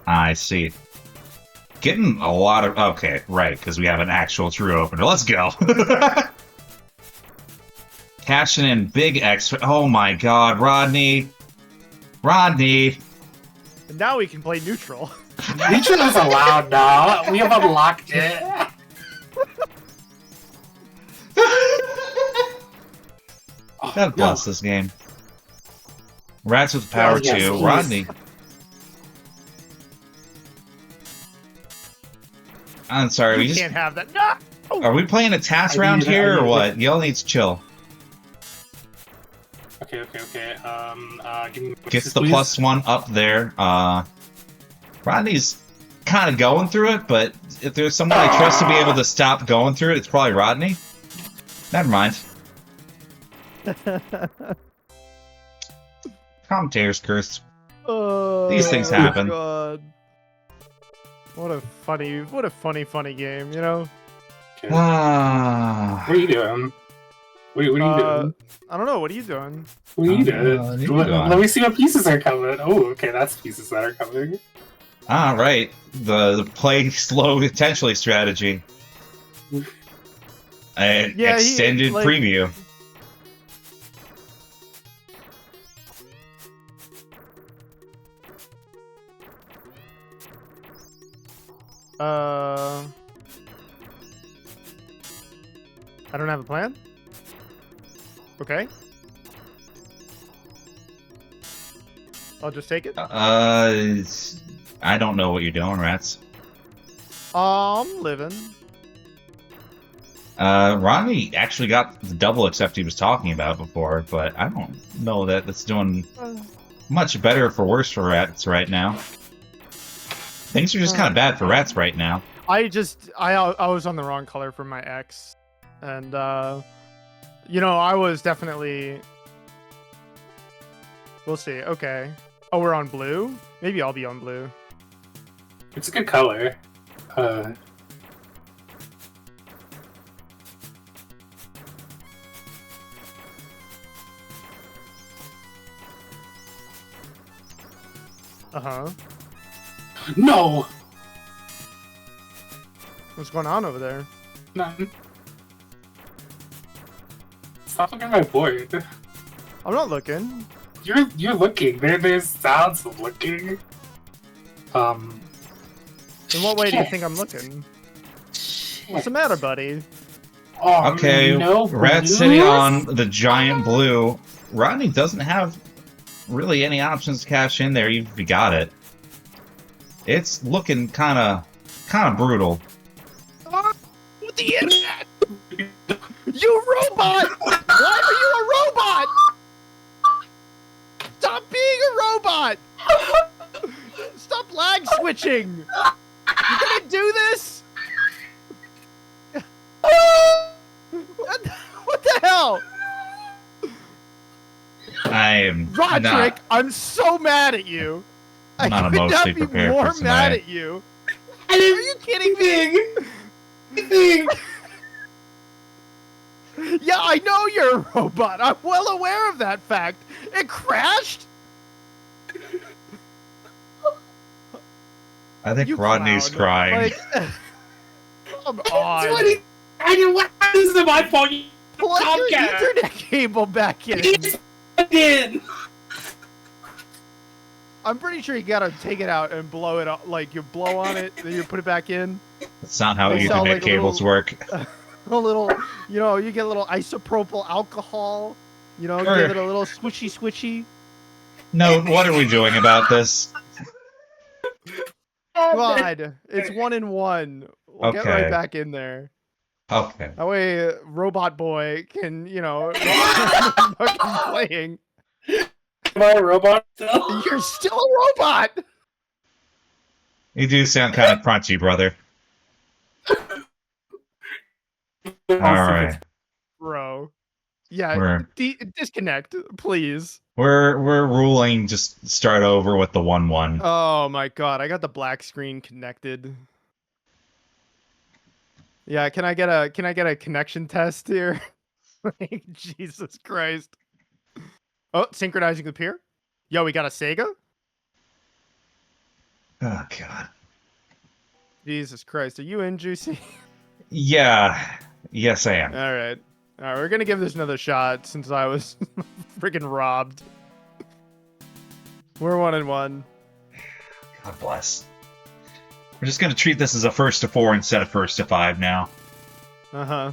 I see. Getting a lot of... Okay, right, because we have an actual true opener. Let's go. Cashing in big X... Oh my god, Rodney. Rodney. And now we can play neutral. Neutral is allowed now. We have unlocked it. God bless this game. Rats with power Oh, yes, too. please. Rodney. I'm sorry, We can't have that. No! Are we playing a task I round need it, here I or need what? Y'all need to chill. Okay. Give me Gets the please. +1 up there. Rodney's kind of going through it, but if there's someone I trust to be able to stop going through it, it's probably Rodney. Never mind. Commentator's curse. Oh, These things happen. God. What a funny game, you know? Okay. Ah. What are you doing? What are you doing? I don't know. What are you doing? What are you what are you doing? doing? Let me see what pieces are coming. Oh, okay, that's pieces that are coming. Ah, right. The play slow intentionally strategy. Yeah, Extended like- preview. I don't have a plan. Okay. I'll just take it. I don't know what you're doing, Rats. I'm living. Rodney actually got the double accept he was talking about before, but I don't know that it's doing much better for worse for Rats right now. Things are just kind of bad for Rats right now. I was on the wrong color for my ex, and you know, I was definitely. We'll see. Okay. Oh, we're on blue. Maybe I'll be on blue. It's a good color. No! What's going on over there? None. Stop looking at my board. I'm not looking. You're looking. There's sounds of looking. In what way do you think I'm looking? What's the matter, buddy? Oh, Okay, no Rats blues? sitting on the giant blue. Rodney doesn't have really any options to cash in there, even if you got it. It's looking kind of brutal. With the internet! You robot! Why are you a robot? Stop being a robot! Stop lag switching! You gonna do this? What the hell? I am Roderick, not. I'm so mad at you. I'm not I could not emotionally be prepared more for mad tonight. at you. Are you kidding me? Yeah, I know you're a robot. I'm well aware of that fact. It crashed? I think You Rodney's clown. crying. Like, come on. What is it my fault? Plug your Comcast. Ethernet cable back in. In. I'm pretty sure you gotta take it out and blow it up. Like, you blow on it, then you put it back in. That's not how They Ethernet sell, like, a cables little- work. A little, you know, you get a little isopropyl alcohol. You know, Sure. give it a little swishy. No, what are we doing about this? God, it's 1-in-1. We'll get Okay. right back in there. Okay. That way, Robot Boy can, you know, fucking playing. Am I a robot still? You're still a robot! You do sound kind of crunchy, brother. Alright. Bro. Yeah, We're disconnect, please. we're ruling just start over with the 1-1. Oh my god, I got the black screen connected. Yeah, can I get a connection test here? Like, Jesus Christ. Oh, synchronizing the peer? Yo, we got a Sega? Oh god. Jesus Christ, are you in, Juicy? Yeah. Yes, I am. Alright. Alright, we're gonna give this another shot since I was freaking robbed. We're 1-1. God bless. We're just gonna treat this as a 1st to 4 instead of 1st to 5 now. Uh-huh.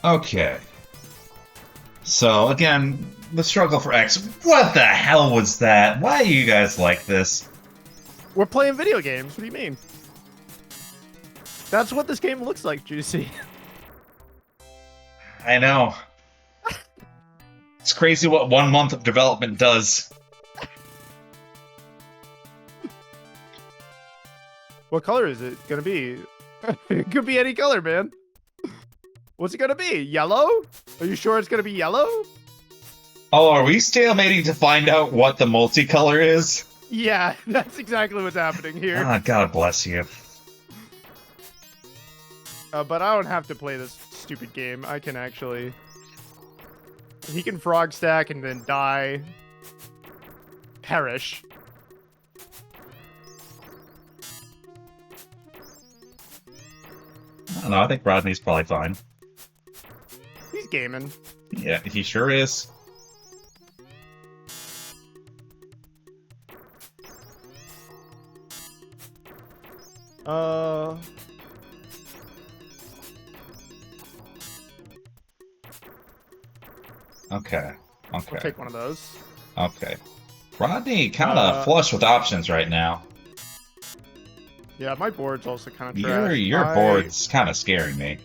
Okay. So, again, the struggle for X. What the hell was that? Why are you guys like this? We're playing video games. What do you mean? That's what this game looks like, Juicy. I know. It's crazy what 1 month of development does. What color is it gonna be? It could be any color, man. What's it gonna be? Yellow? Are you sure it's gonna be yellow? Oh, are we stalemating to find out what the multicolor is? Yeah, that's exactly what's happening here. Ah, God bless you. But I don't have to play this stupid game. I can actually... He can frog stack and then die. Perish. I don't know, I think Rodney's probably fine. He's gaming. Yeah, he sure is. Okay. I'll Okay. take one of those. Okay. Rodney kind of flush with options right now. Yeah, my board's also kind of trash. Your board's kind of scaring me.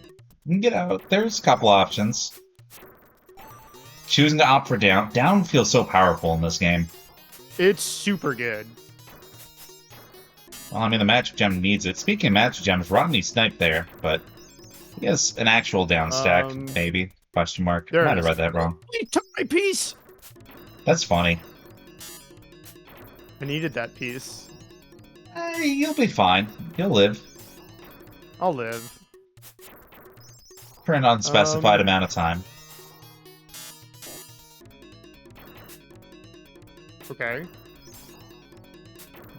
You can get out. There's a couple options. Choosing to opt for down. Down feels so powerful in this game. It's super good. Well, I mean, the magic gem needs it. Speaking of magic gems, Rodney sniped there, but he has an actual down stack, maybe. Question mark. There it Might have is. read that wrong. He took my piece! That's funny. I needed that piece. Hey, you'll be fine. You'll live I'll live. for an unspecified amount of time. Okay.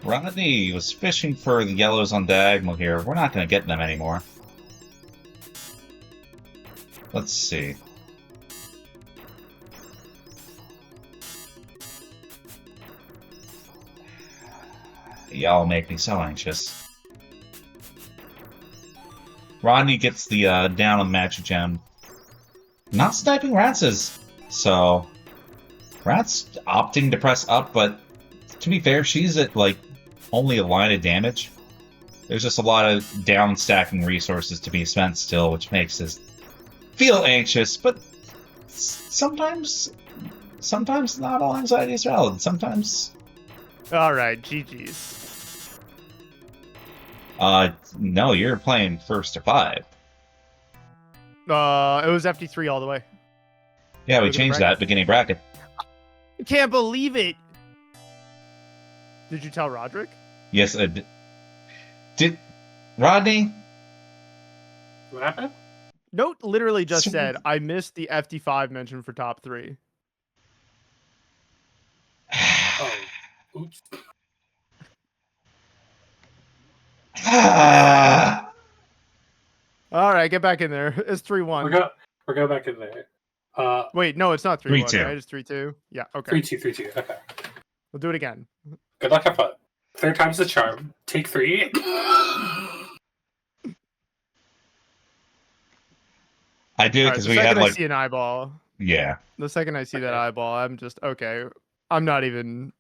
Rodney was fishing for the yellows on diagonal here. We're not going to get them anymore. Let's see. Y'all make me so anxious. Rodney gets the down on the magic gem. Not sniping Ratz's, so Rat's opting to press up, but to be fair, she's at like only a line of damage. There's just a lot of down stacking resources to be spent still, which makes us feel anxious, but sometimes not all anxiety is valid. Sometimes. Alright, GG's. No, you're playing first to 5. It was FD3 all the way. Yeah, we changed that beginning bracket. I can't believe it! Did you tell Roderick? Yes, did Rodney? What happened? Note literally just said, I missed the FD5 mention for top 3. Oh, oops. Alright, get back in there. It's 3-1. We're go back in there. Wait, no, it's not 3-1, 3-2. right? It's 3-2. Yeah, okay. 3-2, 3-2. Okay. We'll do it again. Good luck, have fun. Third time's the charm. Take 3. I do because we had had I like see an eyeball. yeah. The second I see that eyeball, I'm just okay. I'm not even.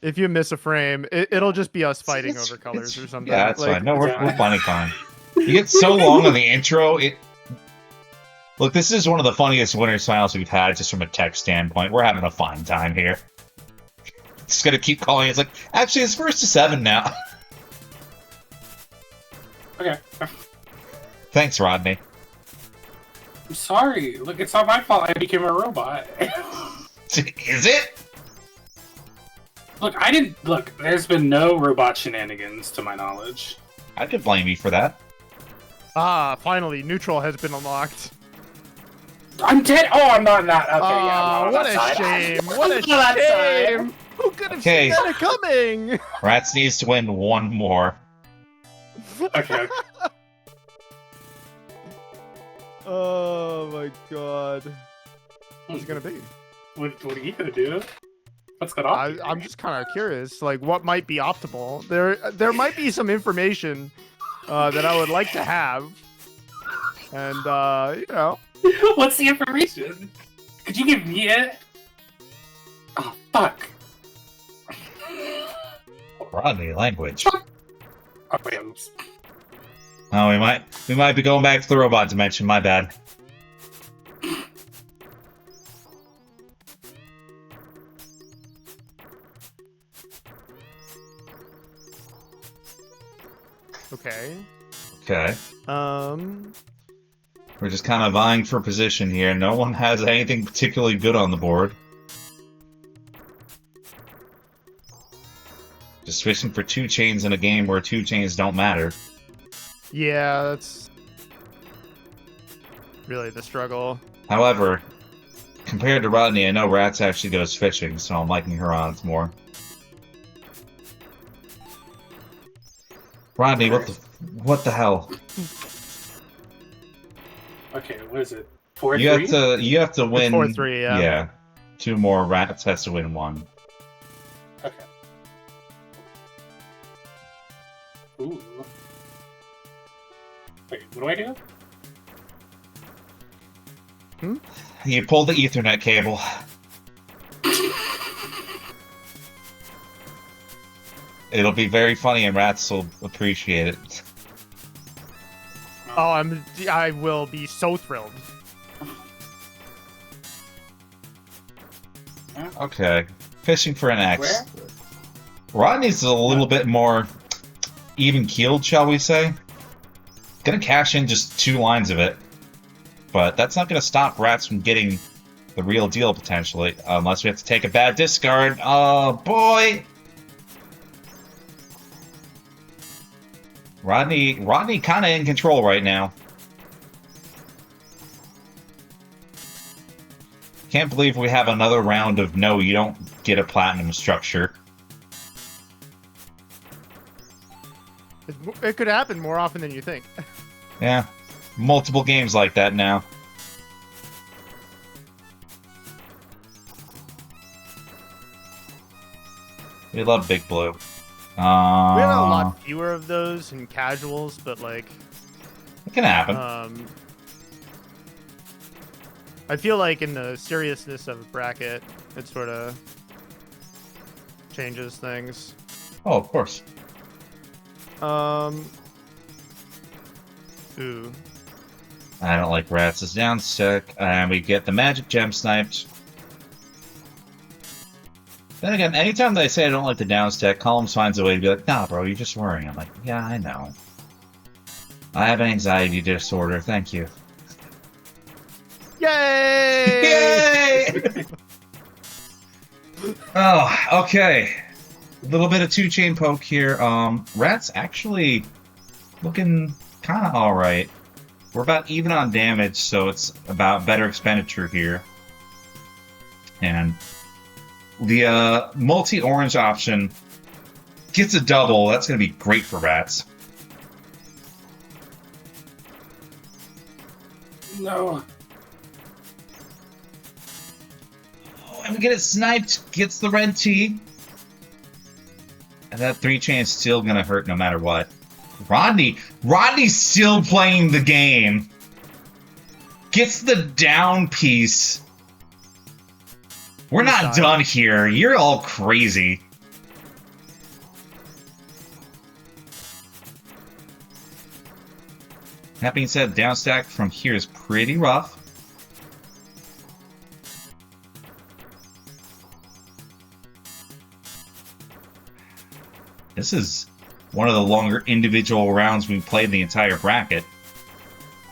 If you miss a frame, it'll just be us fighting over colors or something. Yeah, that's like, fine. No, we're plenty fine. You get so long on the intro. Look, this is one of the funniest winner's finals we've had, just from a tech standpoint. We're having a fine time here. Just gonna keep calling. It's like actually, it's first to 7 now. Okay. Thanks, Rodney. I'm sorry. Look, it's not my fault I became a robot. Is it? Look, I didn't. Look, there's been no robot shenanigans to my knowledge. I could blame you for that. Ah, finally, neutral has been unlocked. I'm dead. Oh, I'm not in that. Okay, yeah. I'm What on a that side. shame! I'm What a on that side. shame! Who could have Okay. seen that coming? Rats needs to win one more. Okay. Oh my god. What's it gonna be? What are you gonna do? What's going on? I'm just kind of curious, like what might be optimal. There might be some information that I would like to have, and you know. What's the information? Could you give me it? Oh fuck! Rodney, language. Oh wait, oops. Oh, we might be going back to the robot dimension. My bad. Okay. Okay. We're just kind of vying for position here. No one has anything particularly good on the board. Just fishing for 2 chains in a game where 2 chains don't matter. Yeah, that's really the struggle. However, compared to Rodney, I know Rats actually goes fishing, so I'm liking her odds more. Rodney, what the hell? Okay, what is it? 4-3? You have to win. 4-3, yeah. Yeah. 2 more. Rats has to win 1. Okay. Ooh. Wait, what do I do? You pull the Ethernet cable. It'll be very funny, and Rats will appreciate it. Oh, I will be so thrilled. Okay. Fishing for an X. Where? Rodney's a little bit more even-keeled, shall we say. Gonna cash in just 2 lines of it. But that's not gonna stop Rats from getting the real deal, potentially. Unless we have to take a bad discard. Oh, boy! Rodney kind of in control right now. Can't believe we have another round of no, you don't get a platinum structure. It could happen more often than you think. Yeah, multiple games like that now. We love Big Blue. We had a Uh, lot fewer of those in casuals, but like, it can happen. I feel like in the seriousness of a bracket, it sort of changes things. Oh, of course. Ooh. I don't like rats' down stick, and we get the magic gem sniped. Then again, anytime that I say I don't like the down stick, Columns finds a way to be like, nah, bro, you're just worrying. I'm like, yeah, I know. I have an anxiety disorder, thank you. Yay! Yay! Oh, okay. A little bit of two-chain poke here. Rat's actually looking kind of alright. We're about even on damage, so it's about better expenditure here. And the multi-orange option gets a double. That's going to be great for Rats. No. Oh, and we get it sniped. Gets the red T. And that 3-chain is still going to hurt no matter what. Rodney's still playing the game. Gets the down piece. We're not done here. You're all crazy. That being said, down stack from here is pretty rough. This is one of the longer individual rounds we've played the entire bracket.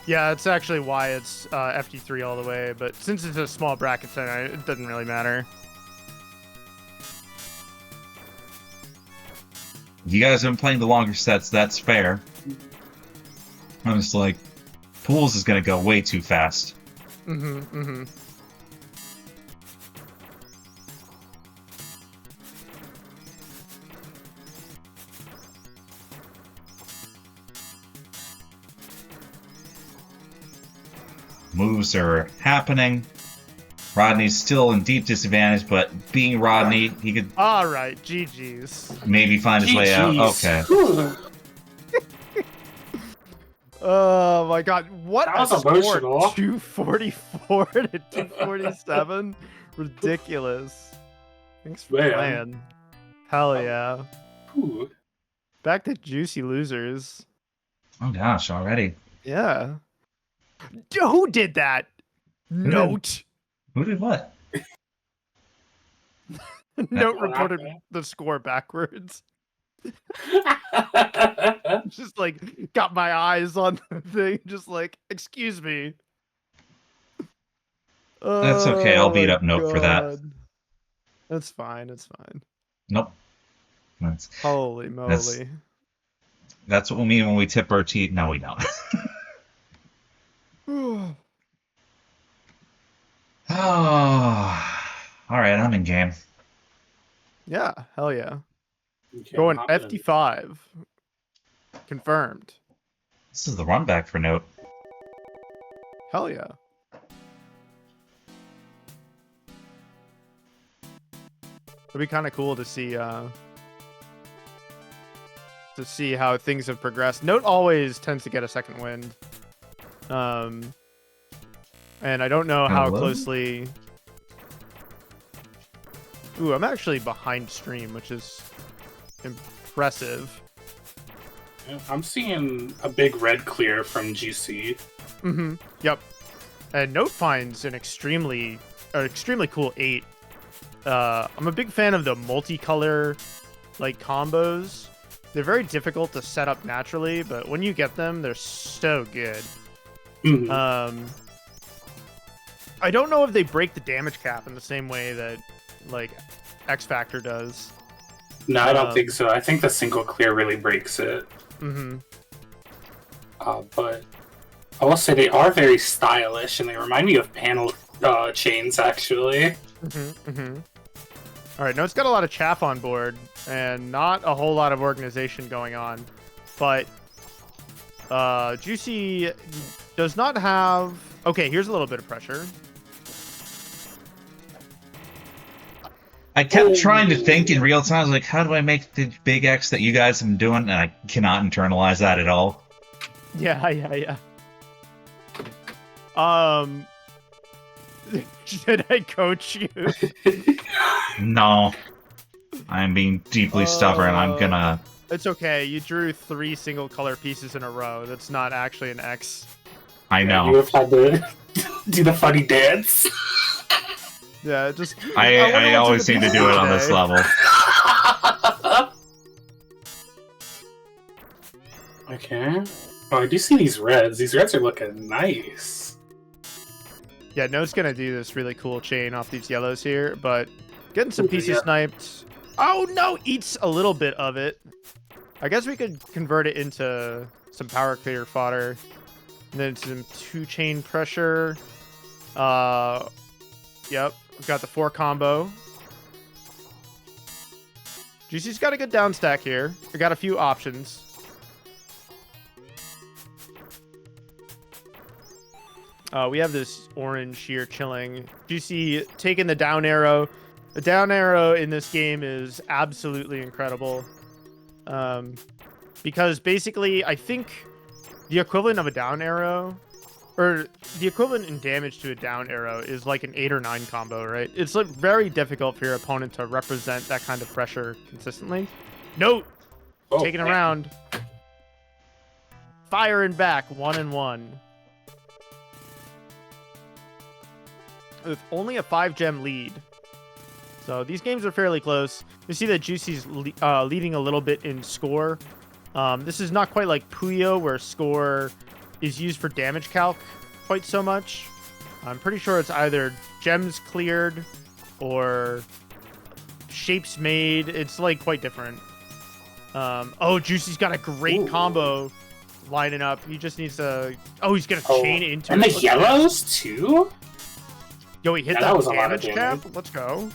Yeah, it's actually why it's FD3 all the way, but since it's a small bracket, then it doesn't really matter. You guys have been playing the longer sets, that's fair. I'm just like, Pools is going to go way too fast. Moves are happening. Rodney's still in deep disadvantage, but being Rodney, he could Alright, GG's. maybe find his way out. Okay. Oh my god, what That was a score! emotional. 244 to 247? Ridiculous. Thanks for Man. playing. Hell yeah. Ooh. Back to juicy losers. Oh gosh, already. Yeah. Who did that? Note. Who did what? Note reported the score backwards. Just like got my eyes on the thing, just like, excuse me. That's okay, I'll beat Oh up Note for that. God. That's fine, it's fine. Nope. That's, Holy moly. that's what we mean when we tip our teeth. No, we don't. Oh, all right, I'm in game. Yeah, hell yeah. Okay, Going hop in. FD5. Confirmed. This is the run back for Note. Hell yeah. It'd be kind of cool to see how things have progressed. Note always tends to get a second wind. And I don't know how closely. Ooh, I'm actually behind stream, which is impressive. I'm seeing a big red clear from GC. Yep. And Note finds an extremely cool 8. I'm a big fan of the multicolor like combos. They're very difficult to set up naturally, but when you get them, they're so good. I don't know if they break the damage cap in the same way that like X Factor does. No, I don't think so. I think the single clear really breaks it. But I will say they are very stylish, and they remind me of panel chains, actually. All right, no, it's got a lot of chaff on board, and not a whole lot of organization going on. But Juicy does not have... Okay, here's a little bit of pressure. I kept trying to think in real time, like, how do I make the big X that you guys have been doing? And I cannot internalize that at all. Yeah. Should I coach you? No. I'm being deeply stubborn. I'm gonna... It's okay. You drew 3 single color pieces in a row. That's not actually an X. I know. You have had to do the funny dance. Yeah, just... I always seem to do it on this level. Okay. Oh, I do see these reds. These reds are looking nice. Yeah, Note's gonna do this really cool chain off these yellows here, but getting some pieces sniped. Oh, no! Eats a little bit of it. I guess we could convert it into some power clear fodder. And then some 2-chain pressure. Yep. We've got the 4 combo. Juicy's got a good down stack here. We got a few options. We have this orange here chilling. Juicy taking the down arrow. The down arrow in this game is absolutely incredible. Because basically, I think the equivalent of a down arrow, or the equivalent in damage to a down arrow, is like an 8 or 9 combo, right? It's like very difficult for your opponent to represent that kind of pressure consistently. Note! Taking around. Firing back, 1-1. With only a 5-gem lead. So these games are fairly close. You see that Juicy's leading a little bit in score. This is not quite like Puyo, where score is used for damage calc quite so much. I'm pretty sure it's either gems cleared or shapes made. It's like quite different. Oh, Juicy's got a great combo lining up. He just needs to... Oh, he's going to chain into it. And the yellows, too? Yo, he hit that damage cap. Let's go.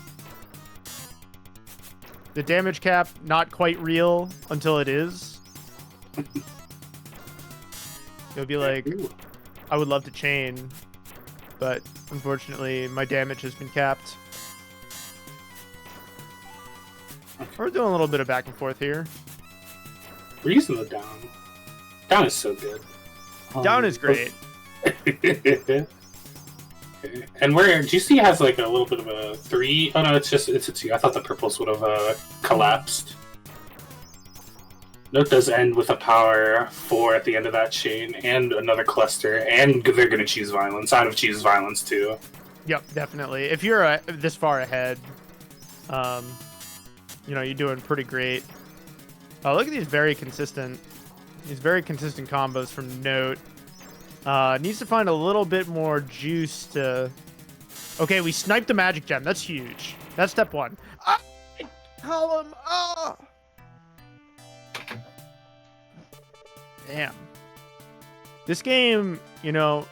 The damage cap, not quite real until it is. It'll be like, I would love to chain, but unfortunately, my damage has been capped. We're doing a little bit of back and forth here. We're using the down. Down is so good. Down is great. And where Juicy has like a little bit of a 3. Oh no, it's a 2. I thought the purples would have collapsed. Note does end with a power 4 at the end of that chain, and another cluster, and they're going to choose violence. I'd have choose violence too. Yep, definitely. If you're this far ahead, you know, you're doing pretty great. Oh, look at these very consistent combos from Note. Needs to find a little bit more juice to... Okay, we sniped the magic gem. That's huge. That's step 1. Column! Oh! Damn. This game, you know,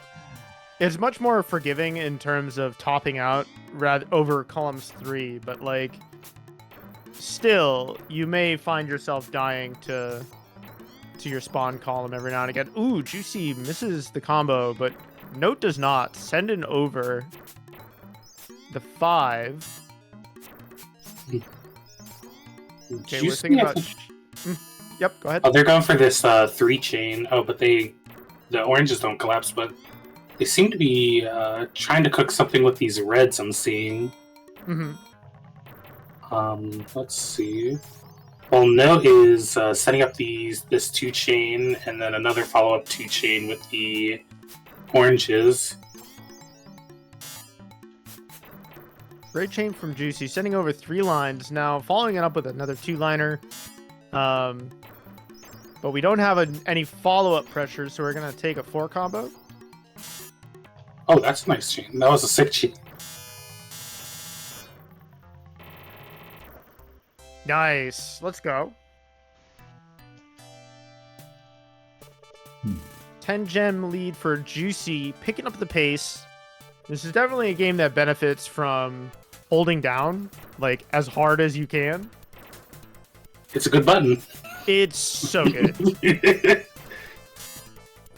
is much more forgiving in terms of topping out over columns 3, but, like, still, you may find yourself dying to your spawn column every now and again. Ooh, Juicy misses the combo, but Note does not. Sending over the 5. Okay, we're thinking about... Yep, go ahead. Oh, they're going for this 3-chain. Oh, but the oranges don't collapse, but they seem to be trying to cook something with these reds I'm seeing. Mm-hmm. Let's see. Well, Note is setting up this 2-chain and then another follow-up 2-chain with the oranges. Great chain from Juicy, sending over 3 lines. Now, following it up with another 2-liner. But we don't have any follow-up pressure, so we're going to take a 4 combo. Oh, that's a nice chain. That was a sick chain. Nice. Let's go. 10-gem lead for Juicy, picking up the pace. This is definitely a game that benefits from holding down, like, as hard as you can. It's a good button. It's so good.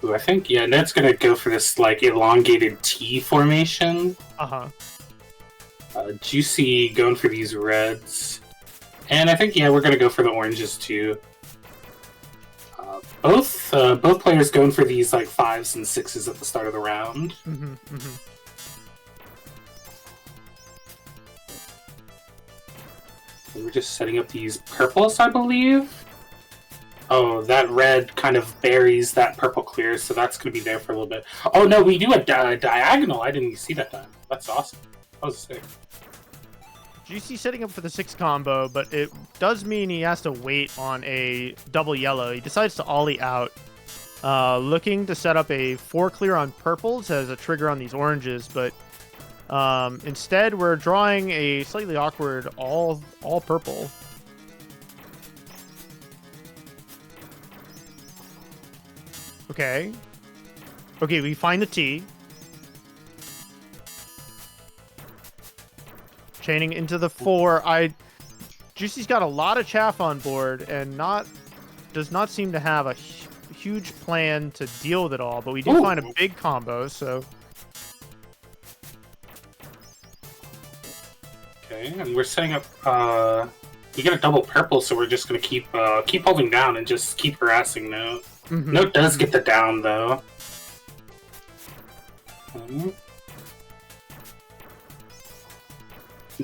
Ooh, I think, yeah, Ned's gonna go for this, like, elongated T formation. Uh-huh. Juicy going for these reds. And I think, yeah, we're going to go for the oranges too. Both players going for these like 5s and 6s at the start of the round. Mm-hmm, mm-hmm. We're just setting up these purples, I believe. Oh, that red kind of buries that purple clear, so that's going to be there for a little bit. Oh no, we do a diagonal. I didn't even see that time. That's awesome. That was sick. Juicy setting up for the 6 combo, but it does mean he has to wait on a double yellow. He decides to ollie out, looking to set up a 4 clear on purples as a trigger on these oranges, but instead we're drawing a slightly awkward all purple. Okay, we find the T. Chaining into the 4. Juicy's got a lot of chaff on board and does not seem to have a huge plan to deal with it all, but we do find a big combo, so. Okay, and we're setting up, we get a double purple, so we're just gonna keep holding down and just keep harassing Note. Mm-hmm. Note does get the down, though. Okay.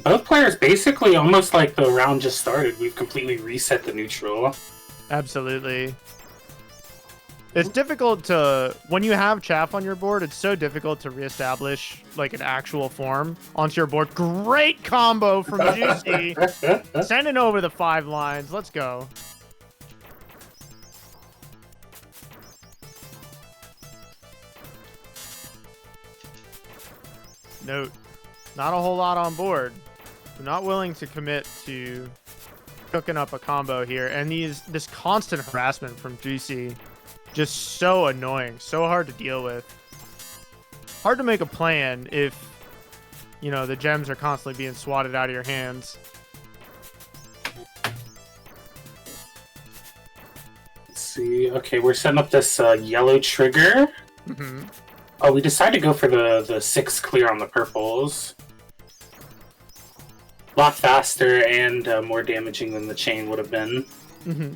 Both players basically almost like the round just started. We've completely reset the neutral. Absolutely. It's difficult to, when you have chaff on your board, it's so difficult to reestablish like an actual form onto your board. Great combo from Juicy. Sending over the 5 lines. Let's go. Note, not a whole lot on board. We're not willing to commit to cooking up a combo here. And this constant harassment from Juicy, just so annoying, so hard to deal with. Hard to make a plan if, you know, the gems are constantly being swatted out of your hands. Let's see. Okay, we're setting up this yellow trigger. Mm-hmm. Oh, we decided to go for the 6 clear on the purples. A lot faster and more damaging than the chain would have been. Mm-hmm.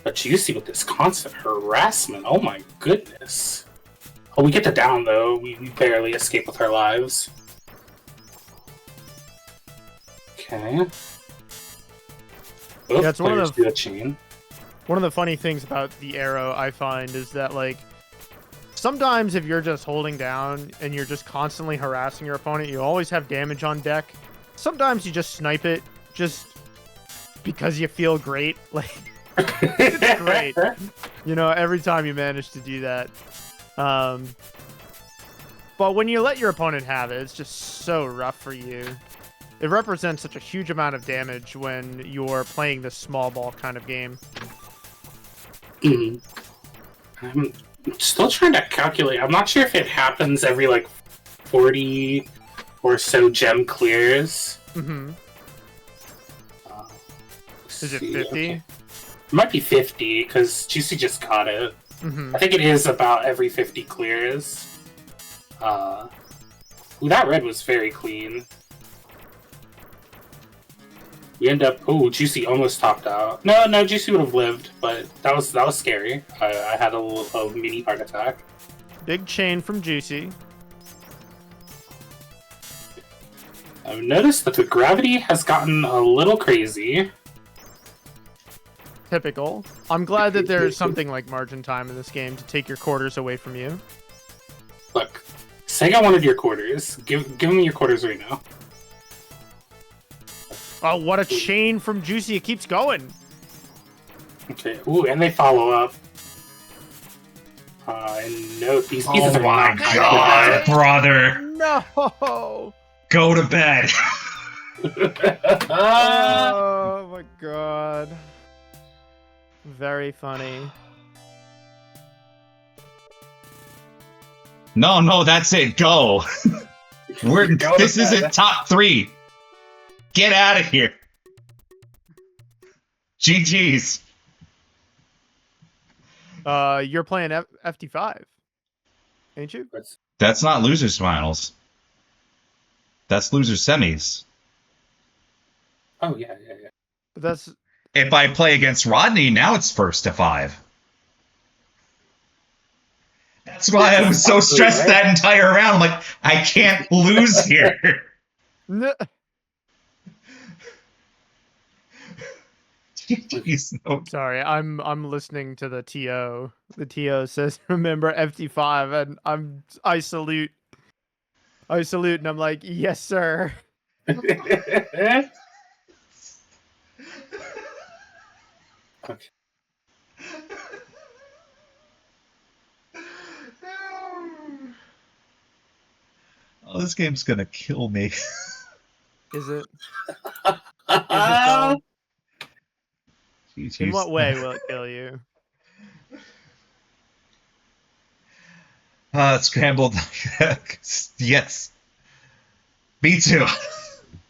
But Juicy with this constant harassment. Oh my goodness. Oh, we get the down though. We barely escape with our lives. Okay. Both Yeah, it's one of players the- do a chain. One of the funny things about the arrow I find is that, like, sometimes if you're just holding down and you're just constantly harassing your opponent, you always have damage on deck. Sometimes you just snipe it just because you feel great. Like, it's great. You know, every time you manage to do that. But when you let your opponent have it, it's just so rough for you. It represents such a huge amount of damage when you're playing this small ball kind of game. I'm still trying to calculate. I'm not sure if it happens every like 40 or so gem clears. Mm-hmm. Is it 50? Okay. It might be 50 because Juicy just got it. Mm-hmm. I think it is about every 50 clears. Ooh, that red was very clean. We end up. Oh, Juicy almost topped out. No, Juicy would have lived, but that was scary. I had a mini heart attack. Big chain from Juicy. I've noticed that the gravity has gotten a little crazy. Typical. I'm glad that there's something like margin time in this game to take your quarters away from you. Look, Sega wanted your quarters. Give me your quarters right now. Oh, what a chain from Juicy. It keeps going. Okay. Ooh, and they follow up. And note these pieces Oh are my not god, brother! No! Go to bed! Oh my god. Very funny. No, that's it. Go. This isn't top 3. Get out of here. GG's. You're playing FD5, ain't you? That's not losers finals. That's loser semis. Oh yeah. But that's If I play against Rodney, now it's first to 5. That's why I was so stressed that entire round. I'm like, I can't lose here. no, Jeez, no. sorry. I'm listening to the TO. The TO says, "Remember FT5," and I salute. I salute, and I'm like, "Yes, sir." Okay. Oh, this game's gonna kill me. Is it? Though? Jeez, In what way will it kill you? Scrambled. Yes. Me too.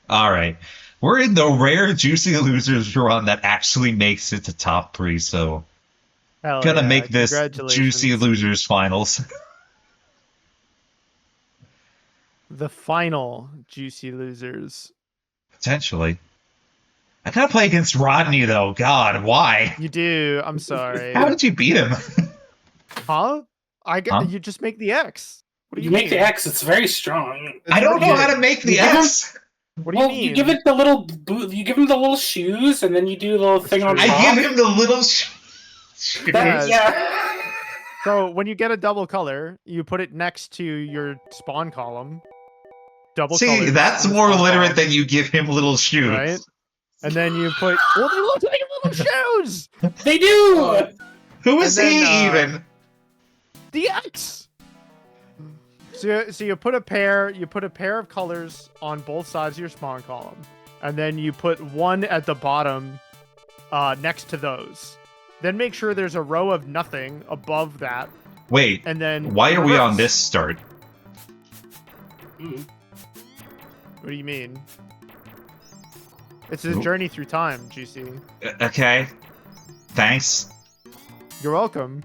All right. We're in the rare Juicy Losers run that actually makes it to top 3, so Hell gonna yeah, make this Juicy congratulations. Losers finals. The final Juicy Losers. Potentially. I gotta play against Rodney though. God, why? You do. I'm sorry. How did you beat him? Huh? Huh? You just make the X. What do You you make mean? the X. It's very strong. I don't know how to make the You give him- X. What do you Well, mean? you give it the little boot. You give him the little shoes, and then you do the little thing on true. top. I give him the little. That- Yeah. yeah. So when you get a double color, you put it next to your spawn column. Double See, colors that's in the more spawn literate column, than you give him little shoes. right? And then you put. Well, they look like little shoes. They do. Who is And then, he even? The X. So you put a pair of colors on both sides of your spawn column, and then you put one at the bottom, next to those. Then make sure there's a row of nothing above that, Wait, and then why are we on reverse. this start? Mm. What do you mean? It's a Nope. journey through time, Juicy. Okay. Thanks. You're welcome.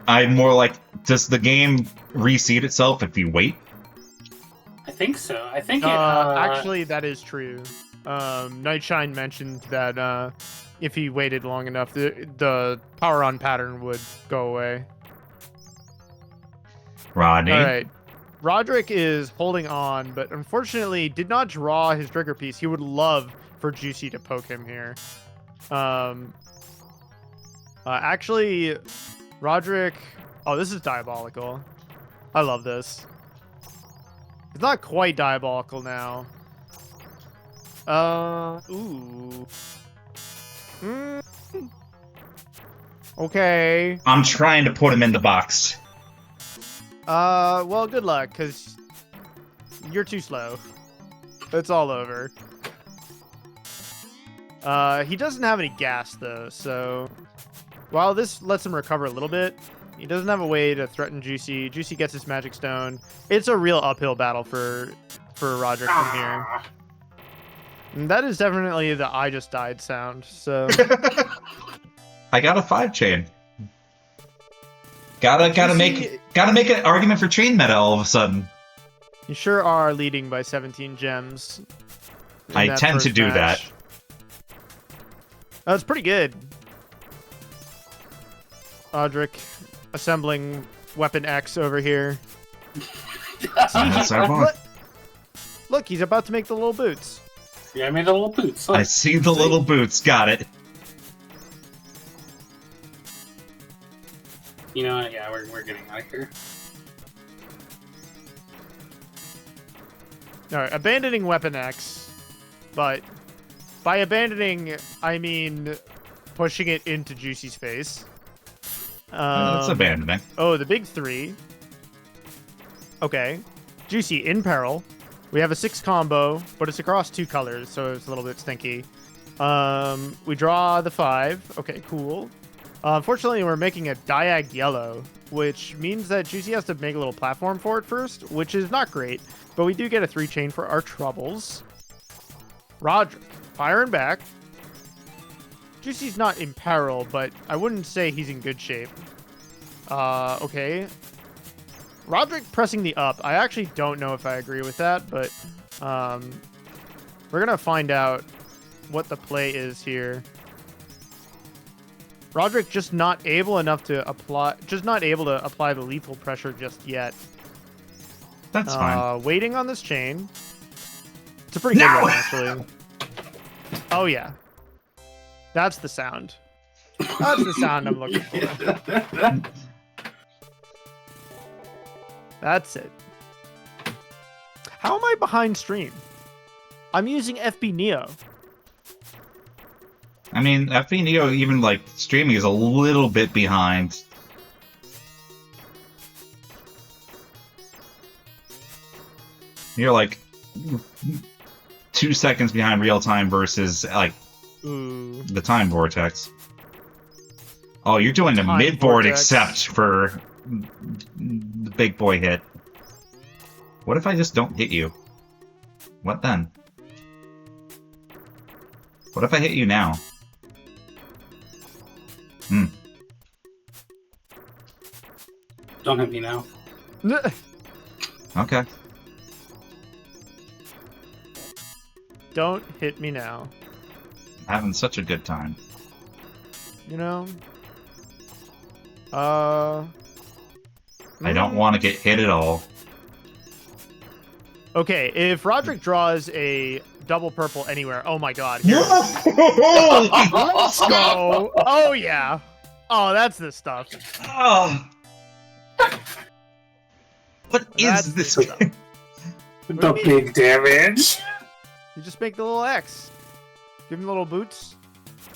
I'm more like, does the game reseed itself if you wait? I think so. I think it. Actually, that is true. Nightshine mentioned that if he waited long enough, the power on pattern would go away. Rodney? All right. Roderick is holding on, but unfortunately did not draw his trigger piece. He would love for Juicy to poke him here. Actually, Roderick... Oh, this is diabolical. I love this. It's not quite diabolical now. Ooh. Mm. Okay. I'm trying to put him in the box. Well, good luck, because you're too slow. It's all over. He doesn't have any gas, though, so... While this lets him recover a little bit, he doesn't have a way to threaten Juicy. Juicy gets his magic stone. It's a real uphill battle for Roderick from here. And that is definitely the I just died sound, so... I got a 5-chain. Gotta make an argument for chain meta all of a sudden. You sure are leading by 17 gems. in I that tend to first do match. That's pretty good. Roderick assembling Weapon X over here. That's our one. Look, he's about to make the little boots. Yeah, I made the little boots. I see the little boots. Got it. You know what? Yeah, we're getting out of here. Alright, abandoning Weapon X, but by abandoning, I mean pushing it into Juicy's face. That's abandoning. Oh, the big 3. Okay. Juicy in peril. We have a 6 combo, but it's across 2 colors, so it's a little bit stinky. We draw the 5. Okay, cool. Unfortunately, we're making a diag yellow, which means that Juicy has to make a little platform for it first, which is not great, but we do get a 3-chain for our troubles. Roderick, firing back. Juicy's not in peril, but I wouldn't say he's in good shape. Okay. Roderick pressing the up. I actually don't know if I agree with that, but We're gonna find out what the play is here. Roderick just not able to apply the lethal pressure just yet. That's fine. Waiting on this chain. It's a pretty good one, actually. Oh yeah, that's the sound. That's the sound I'm looking for. That's it. How am I behind stream? I'm using FB Neo. I mean, FB Neo, even like streaming, is a little bit behind. You're like 2 seconds behind real time versus like the time vortex. Oh, you're doing the mid board except for the big boy hit. What if I just don't hit you? What then? What if I hit you now? Don't hit me now. Okay. Don't hit me now. Having such a good time. You know? I don't want to get hit at all. Okay, if Roderick draws a double purple anywhere, oh my god. Let's go. Oh yeah. Oh, that's the stuff. Oh. What is this? The big damage. You just make the little X. Give him little boots.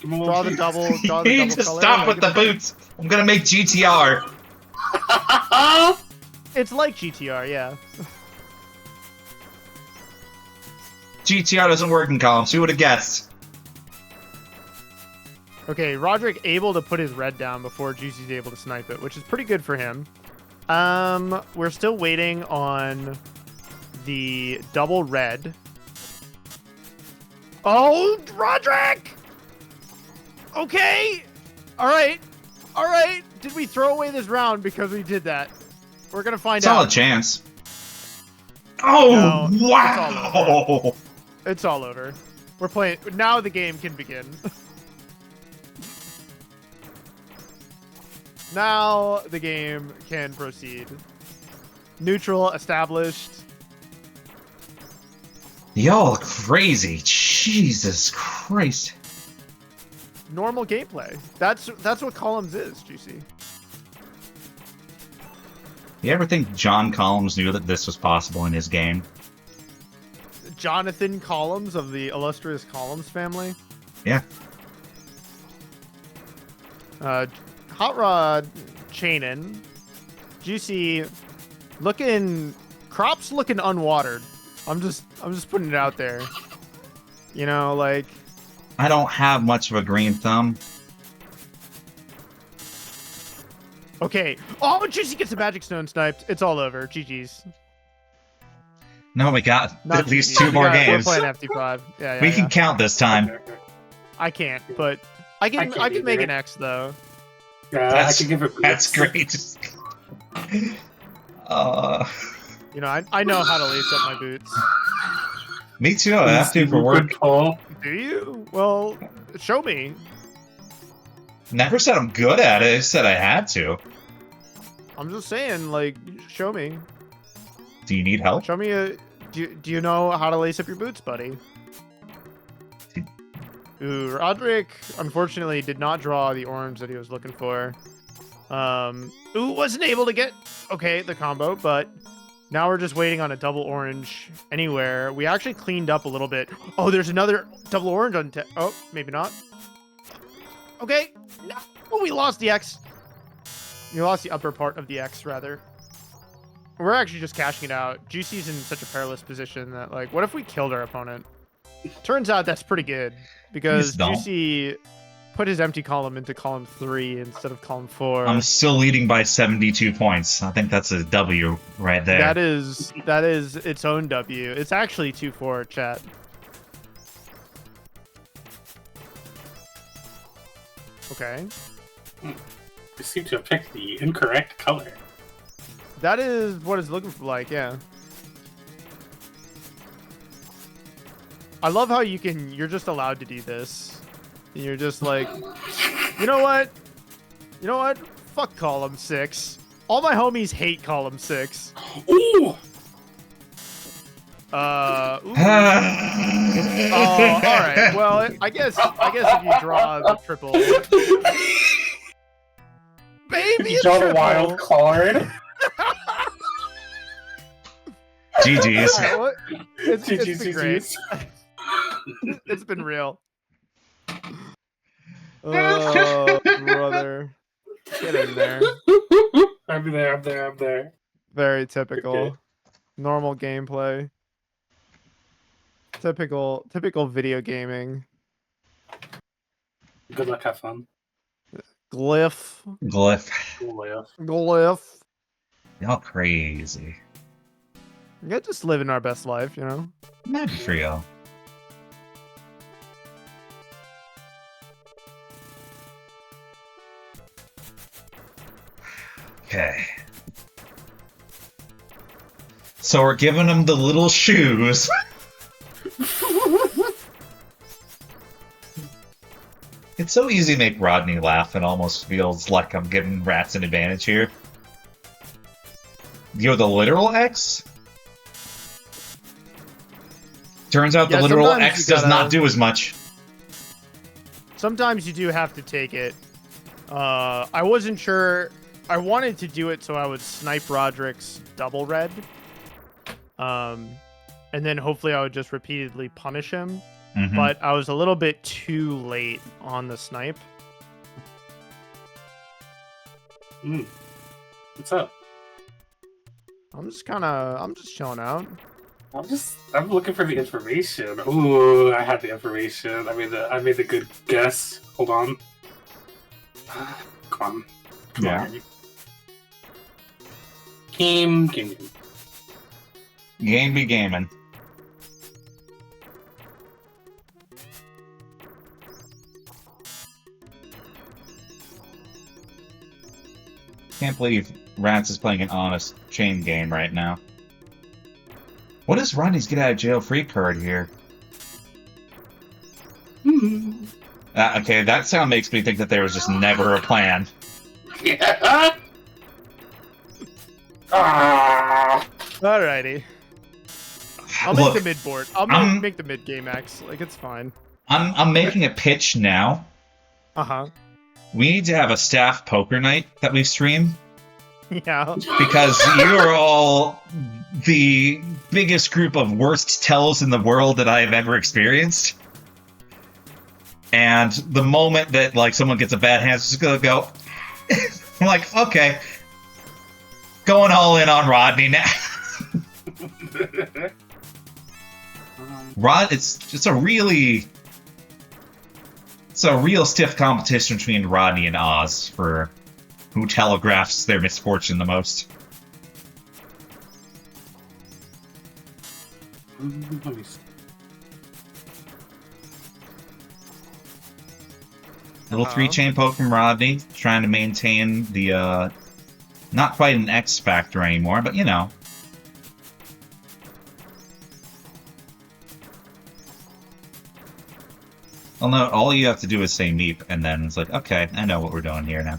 Draw the double. Draw You the need double to color. stop with the boots. I'm gonna make GTR. It's like GTR, yeah. GTR doesn't work in columns. Who would have guessed? Okay, Roderick able to put his red down before Juicy's able to snipe it, which is pretty good for him. We're still waiting on the double red. Oh, Roderick! Okay! Alright. Alright. Did we throw away this round because we did that? We're gonna find out. Solid chance. Oh, No, wow! It's all over. We're playing. Now the game can begin. Now the game can proceed. Neutral established. Y'all look crazy. Jesus Christ. Normal gameplay. That's what Columns is, Juicy. You ever think John Collins knew that this was possible in his game? Jonathan Columns of the illustrious Columns family. Yeah. Hot Rod chaining. Juicy crops looking unwatered. I'm just putting it out there. You know, like, I don't have much of a green thumb. okay. Oh, Juicy gets a magic stone sniped. It's all over. GG's. No, we got Not at least GG's. two more We're games. playing FT5. Yeah, We can count this time. I can't, but I can make an X though. I can give it. That's great. You know, I know how to lace up my boots. Me too. I have to for work. Do you? Well, show me. Never said I'm good at it. I said I had to. I'm just saying, like, show me. Do you need help? Show me do you know how to lace up your boots, buddy? Ooh, Roderick, unfortunately, did not draw the orange that he was looking for. Ooh, wasn't able to get, okay, the combo, but now we're just waiting on a double orange anywhere. We actually cleaned up a little bit. Oh, there's another double orange on oh, maybe not. Okay, no, oh, we lost the X. You lost the upper part of the X, rather. We're actually just cashing it out. Juicy's in such a perilous position that, like, what if we killed our opponent? Turns out that's pretty good, because Juicy put his empty column into column 3 instead of column 4. I'm still leading by 72 points. I think that's a W right there. That is its own W. It's actually 2-4, chat. Okay. You seem to have picked the incorrect color. That is what it's looking for, like, yeah. I love how you're just allowed to do this. And you're just like, you know what? You know what? Fuck column 6. All my homies hate column 6. Ooh! Ooh. Oh, all right. Well, I guess if you draw the triple, baby, You draw the wild card. GG's. All right, well, it's GG's, been great. GG's. It's been real. Oh, brother. Get in there. I'm there. Very typical. Okay. Normal gameplay. Typical video gaming. Good luck, have fun. Glyph. Glyph. Y'all crazy. Yeah, just living our best life, you know? Maybe for y'all. Okay. So we're giving him the little shoes. It's so easy to make Rodney laugh. It almost feels like I'm giving rats an advantage here. You're the literal X? Turns out the literal X does not do as much. Sometimes you do have to take it. I wasn't sure. I wanted to do it so I would snipe Roderick's double red. And then hopefully I would just repeatedly punish him. Mm-hmm. But I was a little bit too late on the snipe. What's up? I'm just chilling out. I'm looking for the information. Ooh, I had the information. I made the good guess. Hold on. Come on. Game. Game be gaming. Can't believe Rats is playing an honest chain game right now. What is Rodney's get out of jail free card here? Okay, that sound makes me think that there was just never a plan. Yeah. Alrighty. I'll make the mid board. I'll make the mid game X. Like, it's fine. I'm making a pitch now. Uh-huh. We need to have a staff poker night that we stream. Yeah. Because you are all the biggest group of worst tells in the world that I have ever experienced. And the moment that like someone gets a bad hand, it's just gonna go. I'm like, okay, going all in on Rodney now. It's a real stiff competition between Rodney and Oz for who telegraphs their misfortune the most. Little 3-chain poke from Rodney, trying to maintain the, not quite an X factor anymore, but you know. Well, no, all you have to do is say meep, and then it's like, okay, I know what we're doing here now.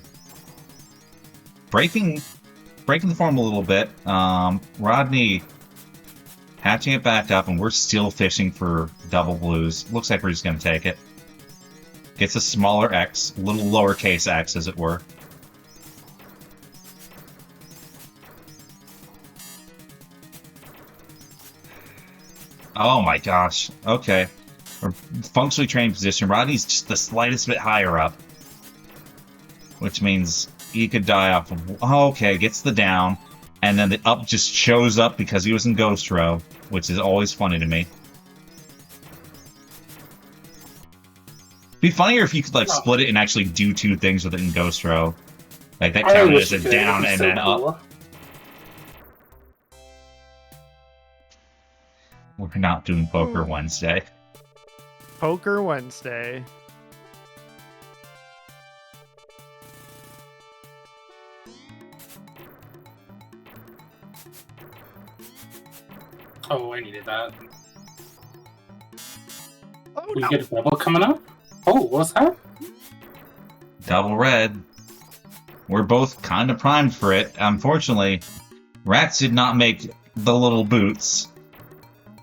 Breaking the form a little bit. Rodney hatching it back up, and we're still fishing for double blues. Looks like we're just going to take it. Gets a smaller X, a little lowercase x, as it were. Oh my gosh. Okay. We're functionally trained position. Rodney's just the slightest bit higher up. Which means he could die off of... Oh, okay, gets the down. And then the up just shows up because he was in Ghost Row, which is always funny to me. Be funnier if you could like split it and actually do two things with it in Ghost Row. Like that counted as a down and then up. We're not doing Poker Wednesday. Poker Wednesday. Oh, I needed that. We get a double coming up? Oh, what's that? Double red. We're both kind of primed for it. Unfortunately, Rats did not make the little boots.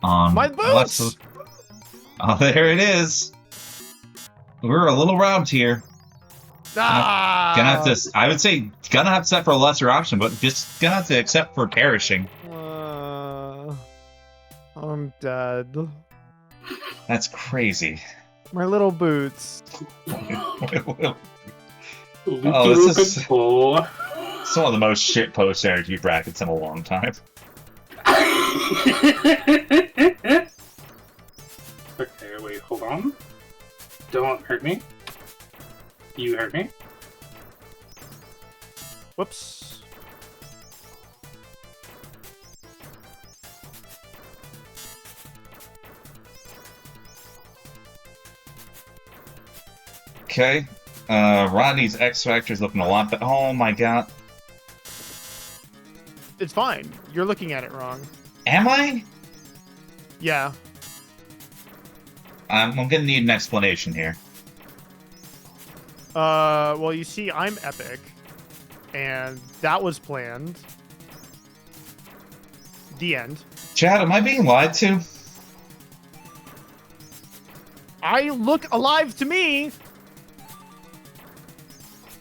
My boots! Oh, there it is. We're a little robbed here. Ah! Gonna have to. I would say gonna have to set for a lesser option, but just gonna have to accept for perishing. I'm dead. That's crazy. My little boots. Oh, this is one of the most shit post energy brackets in a long time. Okay, wait, hold on. Don't hurt me. You hurt me. Whoops. Okay. Rodney's X Factor is looking a lot better. Oh my god. It's fine. You're looking at it wrong. Am I? Yeah. I'm gonna need an explanation here. Well, you see, I'm epic, and that was planned. The end. Chad, am I being lied to? I look alive to me!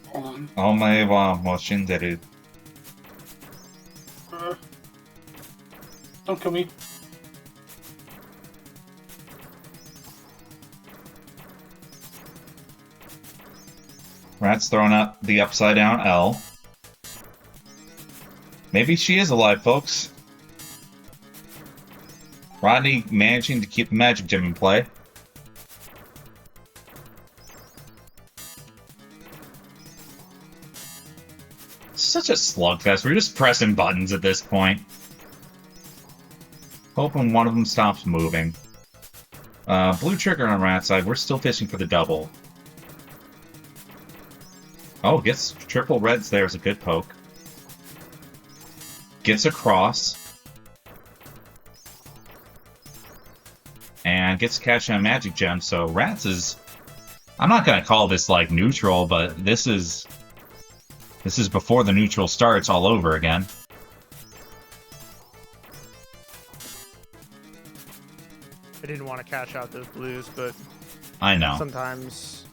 Hold on. Oh my wow, shinderu. Don't kill me. Rat's throwing out the upside down L. Maybe she is alive, folks. Rodney managing to keep the magic gem in play. Such a slugfest. We're just pressing buttons at this point. Hoping one of them stops moving. Blue trigger on Rat's side. We're still fishing for the double. Oh, gets triple reds there is a good poke. Gets across. And gets to catch on a magic gem, so Rats is... I'm not gonna call this, like, neutral, but this is before the neutral starts all over again. I didn't want to cash out those blues, but... I know. Sometimes...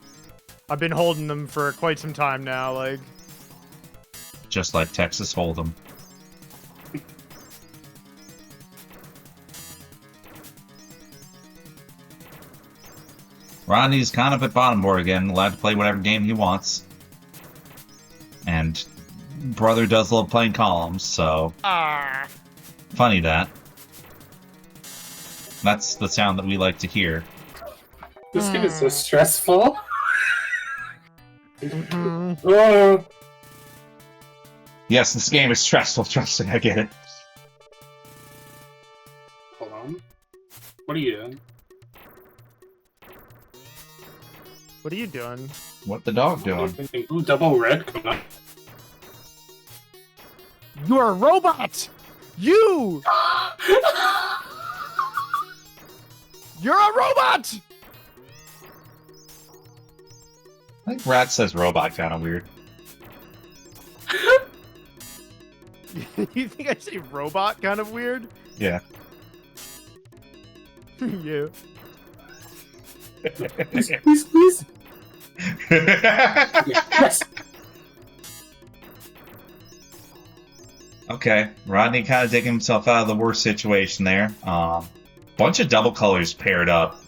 I've been holding them for quite some time now, like... Just like Texas Hold'em. Rodney's kind of at bottom board again, allowed to play whatever game he wants. And brother does love playing columns, so... Funny that. That's the sound that we like to hear. This game is so stressful. Yes, this game is stressful, trust me, I get it. Hold on. What are you doing? What are you doing? What the dog doing? Ooh, double red coming up. You're a robot! You! You're a robot! I think Rat says robot kind of weird. You think I say robot kind of weird? Yeah. Yeah. Please, please. Yes. Okay, Rodney kind of digging himself out of the worst situation there. Bunch of double colors paired up.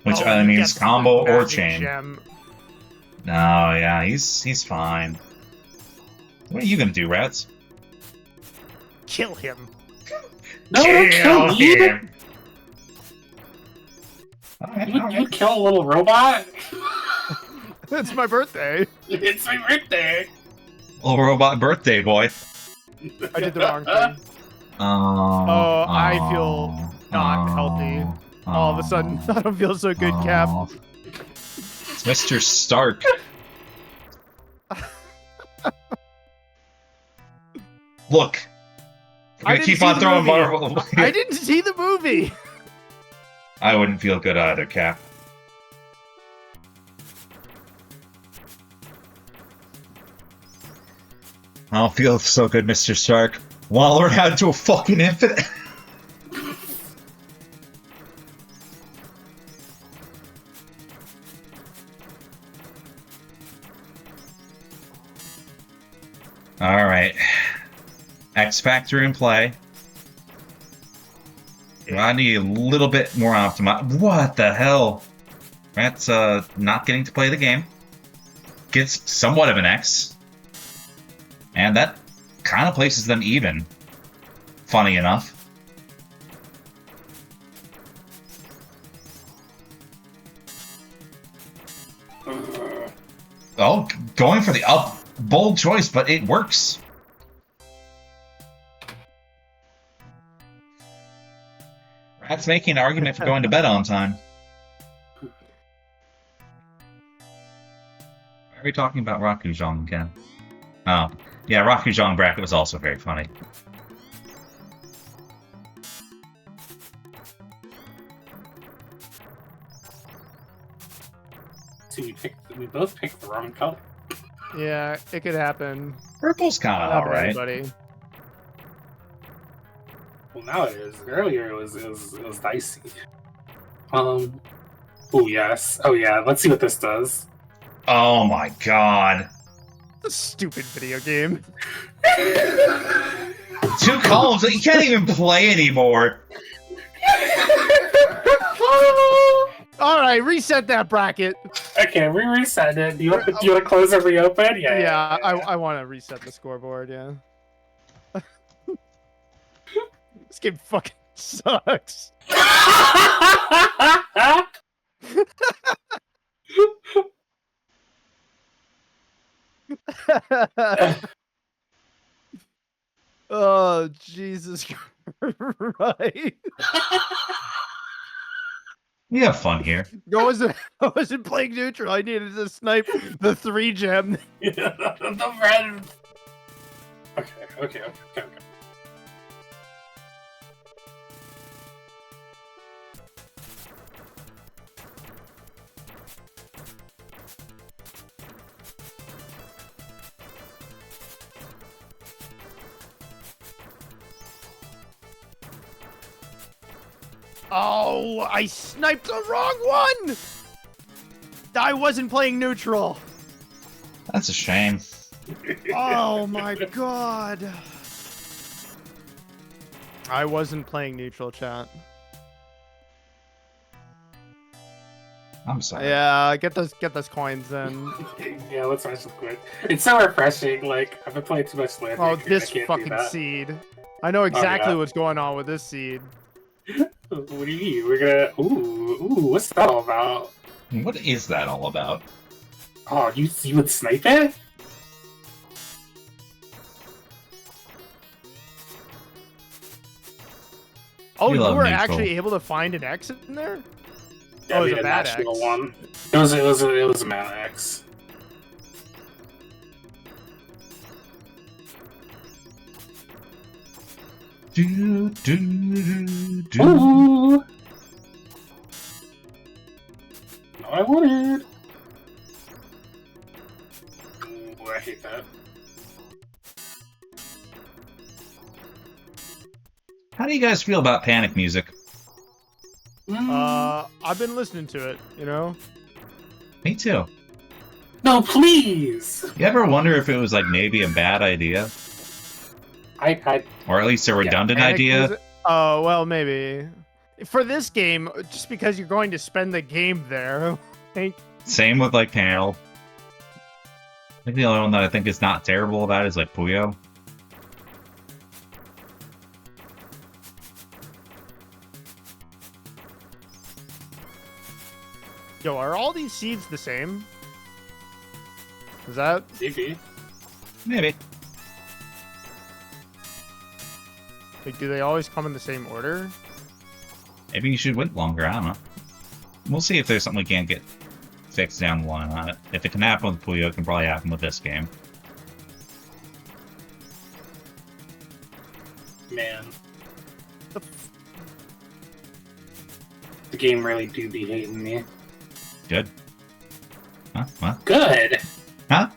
Which means combo or chain. Gem. No, yeah, he's fine. What are you gonna do, Rats? Kill him. No, don't kill me. him. Alright, You kill a little robot? It's my birthday. It's my birthday. Little robot birthday boy. I did the wrong thing. Oh, I feel not healthy. All of a sudden, I don't feel so good, Cap. It's Mr. Stark. Look. We're gonna keep on throwing Marvel. I didn't see the movie. I wouldn't feel good either, Cap. I don't feel so good, Mr. Stark. Wanna learn how to do a fucking infinite? Alright. X Factor in play. I need a little bit more optimize. What the hell? That's not getting to play the game. Gets somewhat of an X. And that kind of places them even. Funny enough. Oh, going for the up. Bold choice, but it works. Rat's making an argument for going to bed on time. Why are we talking about Rakujong again? Oh, yeah, Rakujong bracket was also very funny. See, we both picked the wrong color. Yeah, it could happen. Purple's kind of Not alright. everybody. Well, now it is. Earlier it was dicey. Oh yes. Oh yeah. Let's see what this does. Oh my god. It's a stupid video game. 2 columns that you can't even play anymore. All right, reset that bracket. Okay, we reset it. Do you want to close and reopen? Yeah. I want to reset the scoreboard. Yeah. This game fucking sucks. Oh, Jesus Christ. We have fun here. I wasn't playing neutral. I needed to snipe the 3 gem. The red. Okay. Oh, I sniped the wrong one! I wasn't playing neutral. That's a shame. Oh my god. I wasn't playing neutral, chat. I'm sorry. Yeah, get those coins then. Yeah, let's watch this quick. It's so refreshing. Like I've been playing too much Land. Oh, this fucking seed. I know exactly what's going on with this seed. What do you mean? We're gonna. Ooh, what's that all about? What is that all about? Oh, you would snipe it? Oh, We you love were neutral. actually able to find an X in there? Yeah, Oh, we it was a did bad natural X. one. It was a mana X. Do, do, do, do. Ooh. No, I wanted. Ooh, I hate that. How do you guys feel about panic music? I've been listening to it, you know? Me too. No, please. You ever wonder if it was like maybe a bad idea? Or at least a redundant Panic idea? music- Oh, well, maybe. For this game, just because you're going to spend the game there. Same with like Panel. I think the only one that I think is not terrible about it is like Puyo. Yo, are all these seeds the same? Is that... Maybe. Maybe. Like, do they always come in the same order? Maybe you should wait longer, I don't know. We'll see if there's something we can't get fixed down the line on it. If it can happen with Puyo, it can probably happen with this game. Man. The game really do be hating me. Good. Huh? What? Good. Huh?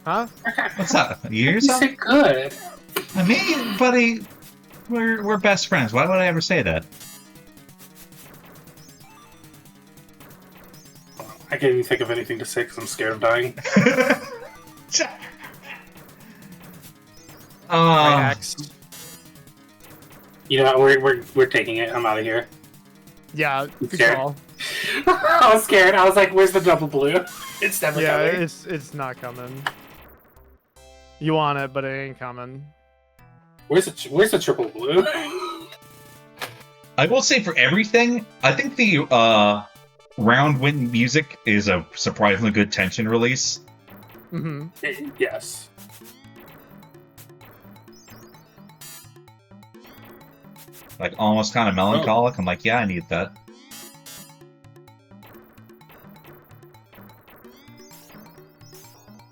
Huh? What's up? You hear You yourself? said good. I mean, buddy, we're best friends. Why would I ever say that? I can't even think of anything to say because I'm scared of dying. Axe. You know, we're taking it. I'm out of here. Yeah, good scared? call. I was scared. I was like, "Where's the double blue?" It's never Yeah, coming. it's not coming. You want it, but it ain't coming. Where's the triple blue? I will say for everything, I think the round wind music is a surprisingly good tension release. Mm-hmm. Yes. Like almost kind of melancholic. I'm like, yeah, I need that.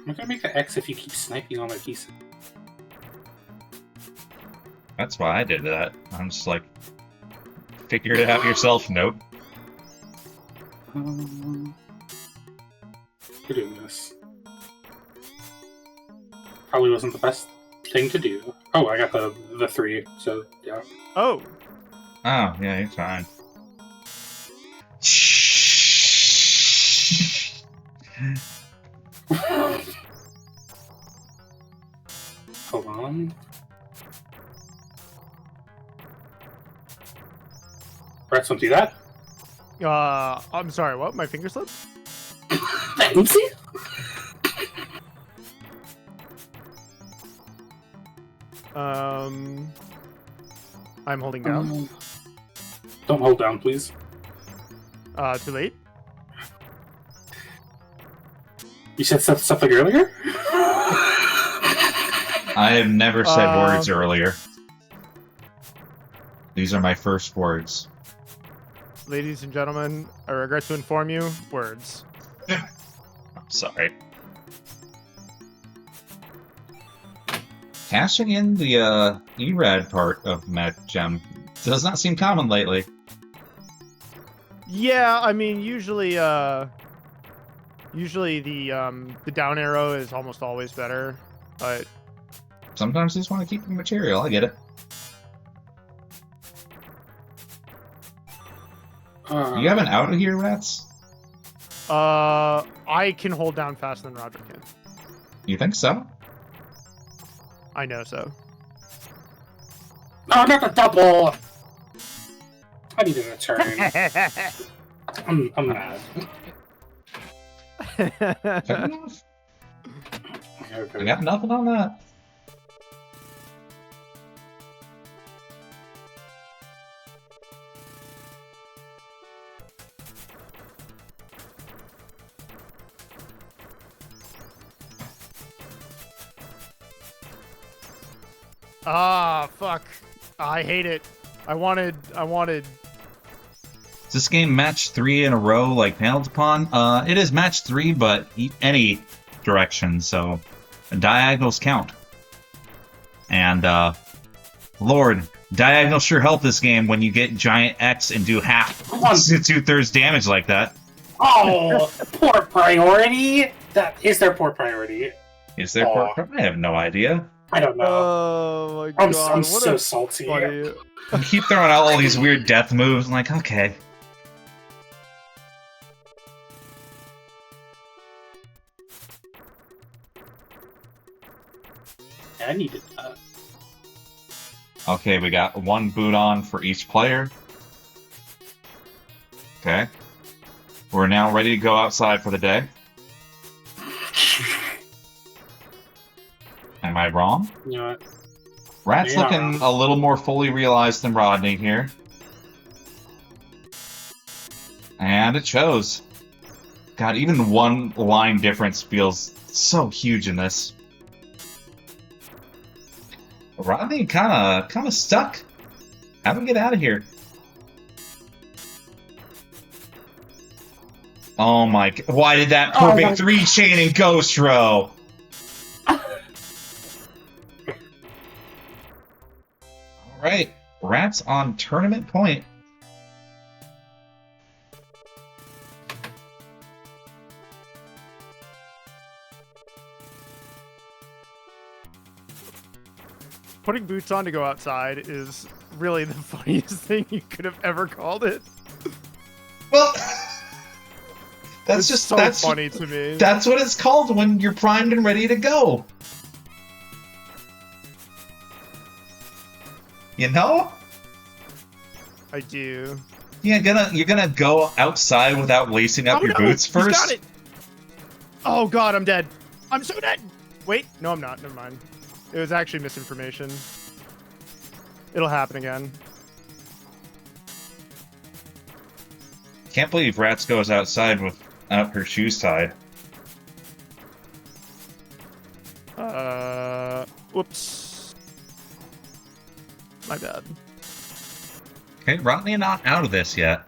I'm gonna make the X if you keep sniping on my pieces. That's why I did that. I'm just like, figure it out yourself, nope. We're doing this. Probably wasn't the best thing to do. Oh, I got the 3, so yeah. Oh, Oh, yeah, you're fine. Hold on. Rats don't do that. I'm sorry. What? My finger slipped. Oopsie. I'm holding down. Don't hold down, please. Too late. You said something earlier? I have never said words earlier. These are my first words. Ladies and gentlemen, I regret to inform you, words. I'm sorry. Cashing in the ERAD part of Magic Gem does not seem common lately. Yeah, I mean, usually the down arrow is almost always better, but Sometimes you just want to keep the material, I get it. You have an out of here, Rats? I can hold down faster than Roger can. You think so? I know so. Oh, not the double! I needed a turn. I'm mad. Fair enough. Okay. I got nothing on that. Ah, fuck. I hate it. I wanted. Is this game match 3 in a row, like paneled upon? It is match 3, but any direction, so diagonals count. And, Lord, diagonals sure help this game when you get giant X and do half to 2/3 damage like that. Oh, poor priority! That is their poor priority. Is there pork? I have no idea. I don't know. Oh my I'm god! so salty. Funny. You keep throwing out all these weird death moves. I'm like, okay. I needed that. Okay, we got one boot on for each player. Okay. We're now ready to go outside for the day. Am I wrong? You know what? Rat's You're not looking wrong. a little more fully realized than Rodney here. And it shows. God, even one line difference feels so huge in this. Rodney kind of stuck. How do we get out of here? Oh my! Why did that Oh perfect my- 3 chain and ghost row? All right, Rats on tournament point. putting boots on to go outside is really the funniest thing you could have ever called it. Well, It's so funny to me. That's what it's called when you're primed and ready to go. You know? I do. You're gonna go outside without lacing up your boots first? He's got it! Oh god, I'm dead. I'm so dead! Wait, no I'm not. Never mind. It was actually misinformation. It'll happen again. Can't believe Rats goes outside without her shoes tied. Whoops. My bad. Okay, Rodney not out of this yet.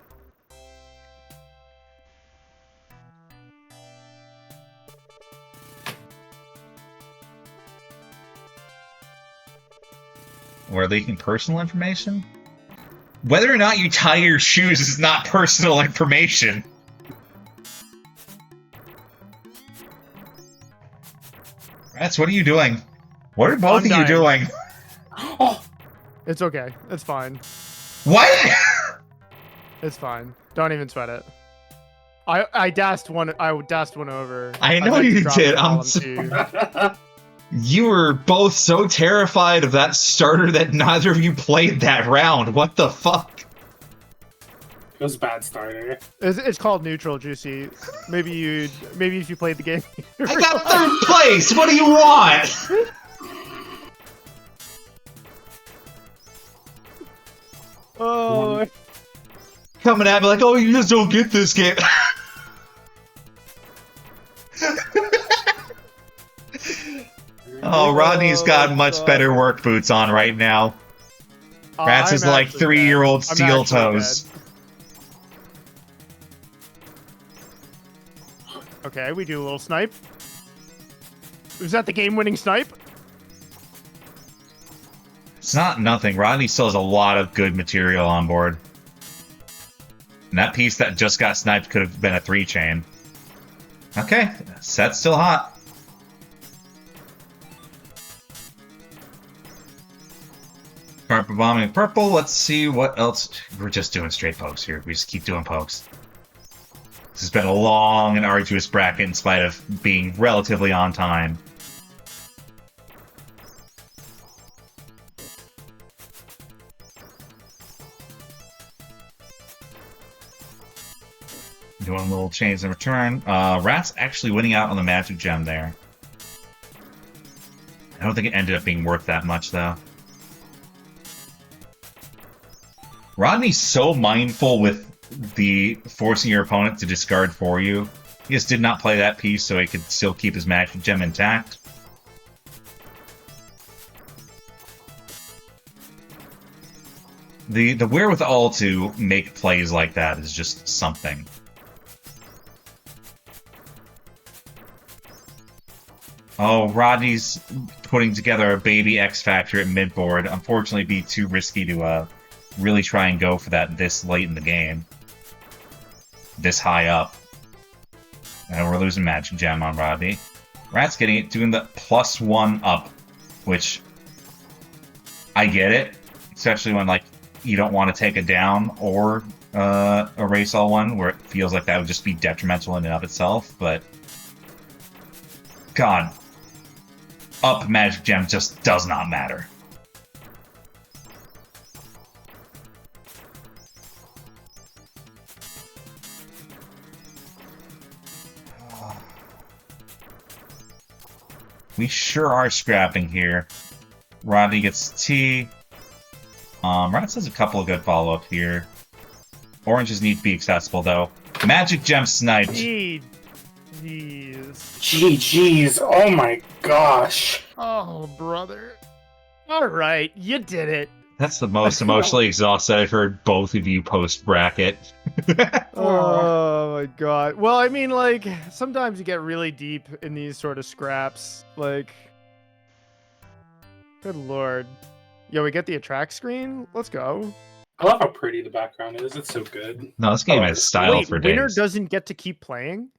We're leaking personal information? Whether or not you tie your shoes is not personal information. Rats, what are you doing? What are both of you doing? Oh, It's okay. It's fine. What? It's fine. Don't even sweat it. I dashed one over. I know meant to you drop did. the I'm column so- too. You were both so terrified of that starter that neither of you played that round. What the fuck? it was a bad starter. It's called neutral, Juicy. Maybe if you played the game. I got third place! What do you want? Oh, Coming at me like, oh, you just don't get this game. Oh, Rodney's got much better work boots on right now. Rats is I'm like actually 3-year-old dead. I'm steel actually toes. dead. Okay, we do a little snipe. Was that the game-winning snipe? It's not nothing. Rodney still has a lot of good material on board. And that piece that just got sniped could have been a 3-chain. Okay, set's still hot. Purple bombing purple. Let's see what else. We're just doing straight pokes here. We just keep doing pokes. This has been a long and arduous bracket in spite of being relatively on time. Doing little chains in return. Rat's actually winning out on the magic gem there. I don't think it ended up being worth that much, though. Rodney's so mindful with the forcing your opponent to discard for you. He just did not play that piece so he could still keep his magic gem intact. The wherewithal to make plays like that is just something. Oh, Rodney's putting together a baby X Factor at mid-board. Unfortunately, it'd be too risky to really try and go for that this late in the game. This high up. And we're losing Magic Gem on Rodney. Rat's getting it, doing the +1 up, which I get it. Especially when, like, you don't want to take it down or erase all one, where it feels like that would just be detrimental in and of itself, but God, up Magic Gem just does not matter. We sure are scrapping here. Rodney gets T. Rats has a couple of good follow-up here. Oranges need to be accessible, though. Magic Gem sniped. Jeez. GG's. Oh my gosh. Oh, brother. All right, you did it. That's the most emotionally exhausted I've heard both of you post-bracket. Oh my god. Well, I mean, like, sometimes you get really deep in these sort of scraps. Like, good lord. Yo, we get the attract screen? Let's go. I love how pretty the background is. It's so good. No, this game has style Wait, for winner days. doesn't get to keep playing?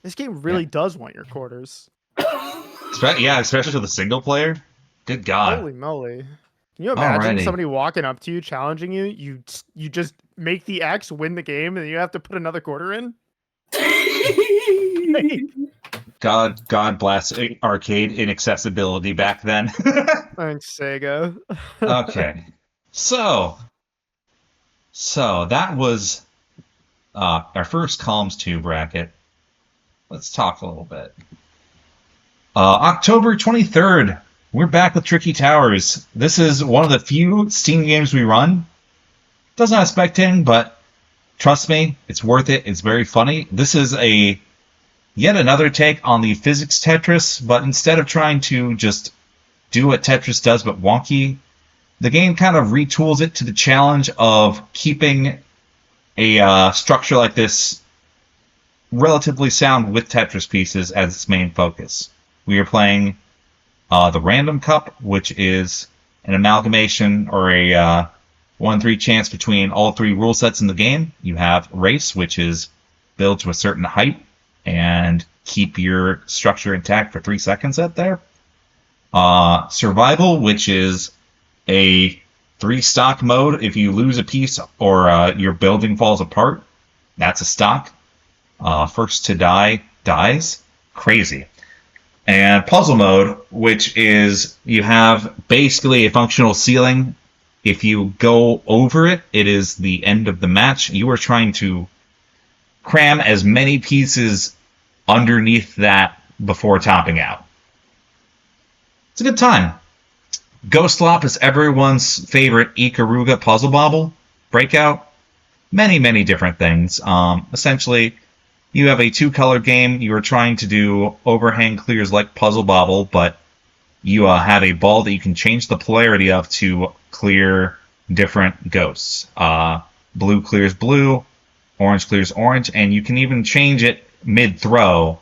This game really does want your quarters. Yeah, especially for the single player. Good God. Holy moly! Can you imagine Alrighty. somebody walking up to you, challenging you? You just make the X, win the game, and then you have to put another quarter in. Like, God bless arcade inaccessibility back then. thanks, Sega. Okay. So that was our first columns 2 bracket. Let's talk a little bit. October 23rd, we're back with Tricky Towers. This is one of the few Steam games we run. Doesn't have spectating, but trust me, it's worth it. It's very funny. This is yet another take on the physics Tetris, but instead of trying to just do what Tetris does but wonky, the game kind of retools it to the challenge of keeping a structure like this relatively sound with Tetris pieces as its main focus. We are playing the Random Cup, which is an amalgamation or a 1-3 chance between all 3 rule sets in the game. You have Race, which is build to a certain height and keep your structure intact for 3 seconds out there. Survival, which is a 3 stock mode. If you lose a piece or your building falls apart, that's a stock. First to die dies. Crazy. And puzzle mode, which is you have basically a functional ceiling. If you go over it, it is the end of the match. You are trying to cram as many pieces underneath that before topping out. It's a good time. Ghost Lop is everyone's favorite Ikaruga puzzle bobble. Breakout. Many, many different things. Essentially, you have a 2-color game. You are trying to do overhang clears like Puzzle Bobble, but you have a ball that you can change the polarity of to clear different ghosts. Blue clears blue, orange clears orange, and you can even change it mid-throw.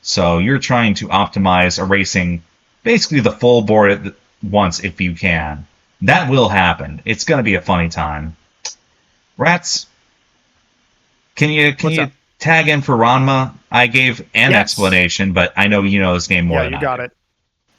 So you're trying to optimize erasing basically the full board at once if you can. That will happen. It's going to be a funny time. Rats, can you tag in for Ranma? I gave an explanation, but I know you know this game more than I do. Yeah, you got it.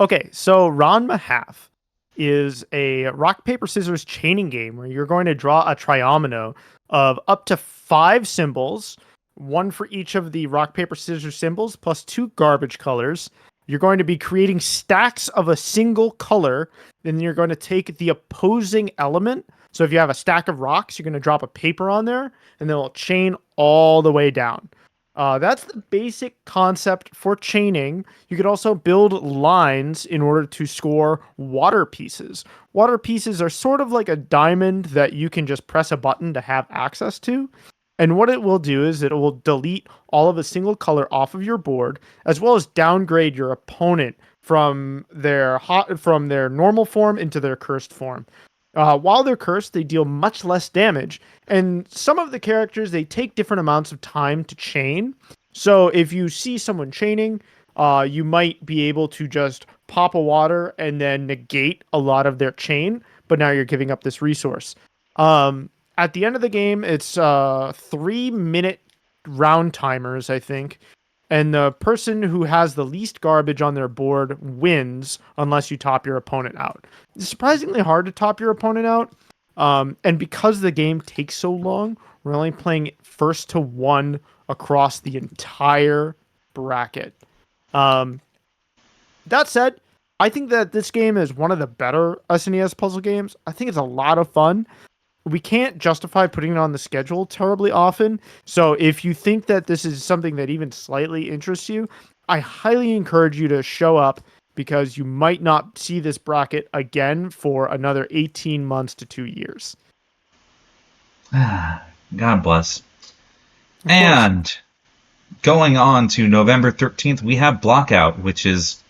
Okay, so Ranma Half is a rock, paper, scissors chaining game where you're going to draw a triomino of up to 5 symbols, 1 for each of the rock, paper, scissors symbols, plus 2 garbage colors. You're going to be creating stacks of a single color, then you're going to take the opposing element. So if you have a stack of rocks, you're going to drop a paper on there, and then it'll chain all the way down. That's the basic concept for chaining. You could also build lines in order to score water pieces. Water pieces are sort of like a diamond that you can just press a button to have access to. And what it will do is it will delete all of a single color off of your board, as well as downgrade your opponent from their normal form into their cursed form. While they're cursed, they deal much less damage, and some of the characters, they take different amounts of time to chain. So if you see someone chaining, you might be able to just pop a water and then negate a lot of their chain, but now you're giving up this resource. At the end of the game, it's 3-minute round timers, I think. And the person who has the least garbage on their board wins unless you top your opponent out. It's surprisingly hard to top your opponent out. And because the game takes so long, we're only playing first to 1 across the entire bracket. That said, I think that this game is one of the better SNES puzzle games. I think it's a lot of fun. We can't justify putting it on the schedule terribly often. So if you think that this is something that even slightly interests you, I highly encourage you to show up, because you might not see this bracket again for another 18 months to 2 years. God bless. And going on to November 13th, we have Blockout, which is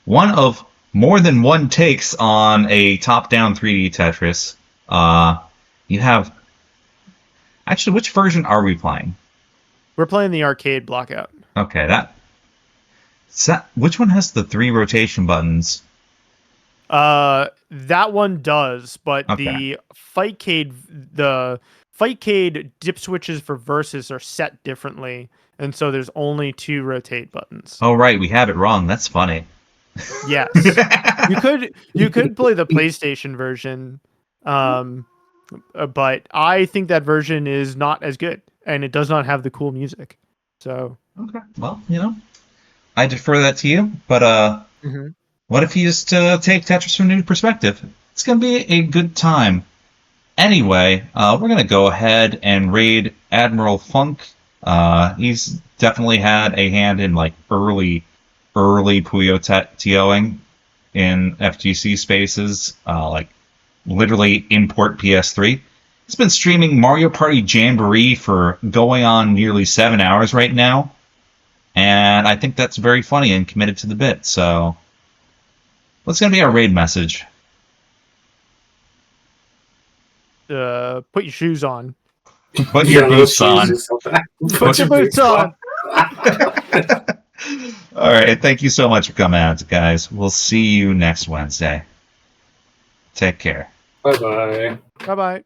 one of more than one takes on a top-down 3D Tetris. You have... Actually, which version are we playing? We're playing the arcade Blockout. Okay, which one has the 3 rotation buttons? That one does, but Okay. the Fightcade dip switches for versus are set differently, and so there's only 2 rotate buttons. Oh, right, we have it wrong. That's funny. Yes. You could play the PlayStation version, but I think that version is not as good, and it does not have the cool music. So Okay. Well, I defer that to you. But what if you just take Tetris from a new perspective? It's gonna be a good time. Anyway, we're gonna go ahead and raid Admiral Funk. He's definitely had a hand in like early Puyo TOing in FGC spaces, like literally import PS3. He's been streaming Mario Party Jamboree for going on nearly 7 hours right now, and I think that's very funny and committed to the bit. So, what's gonna be our raid message? put your shoes on. Put your boots on. Put your boots on. All right. Thank you so much for coming out, guys. We'll see you next Wednesday. Take care. Bye-bye. Bye-bye.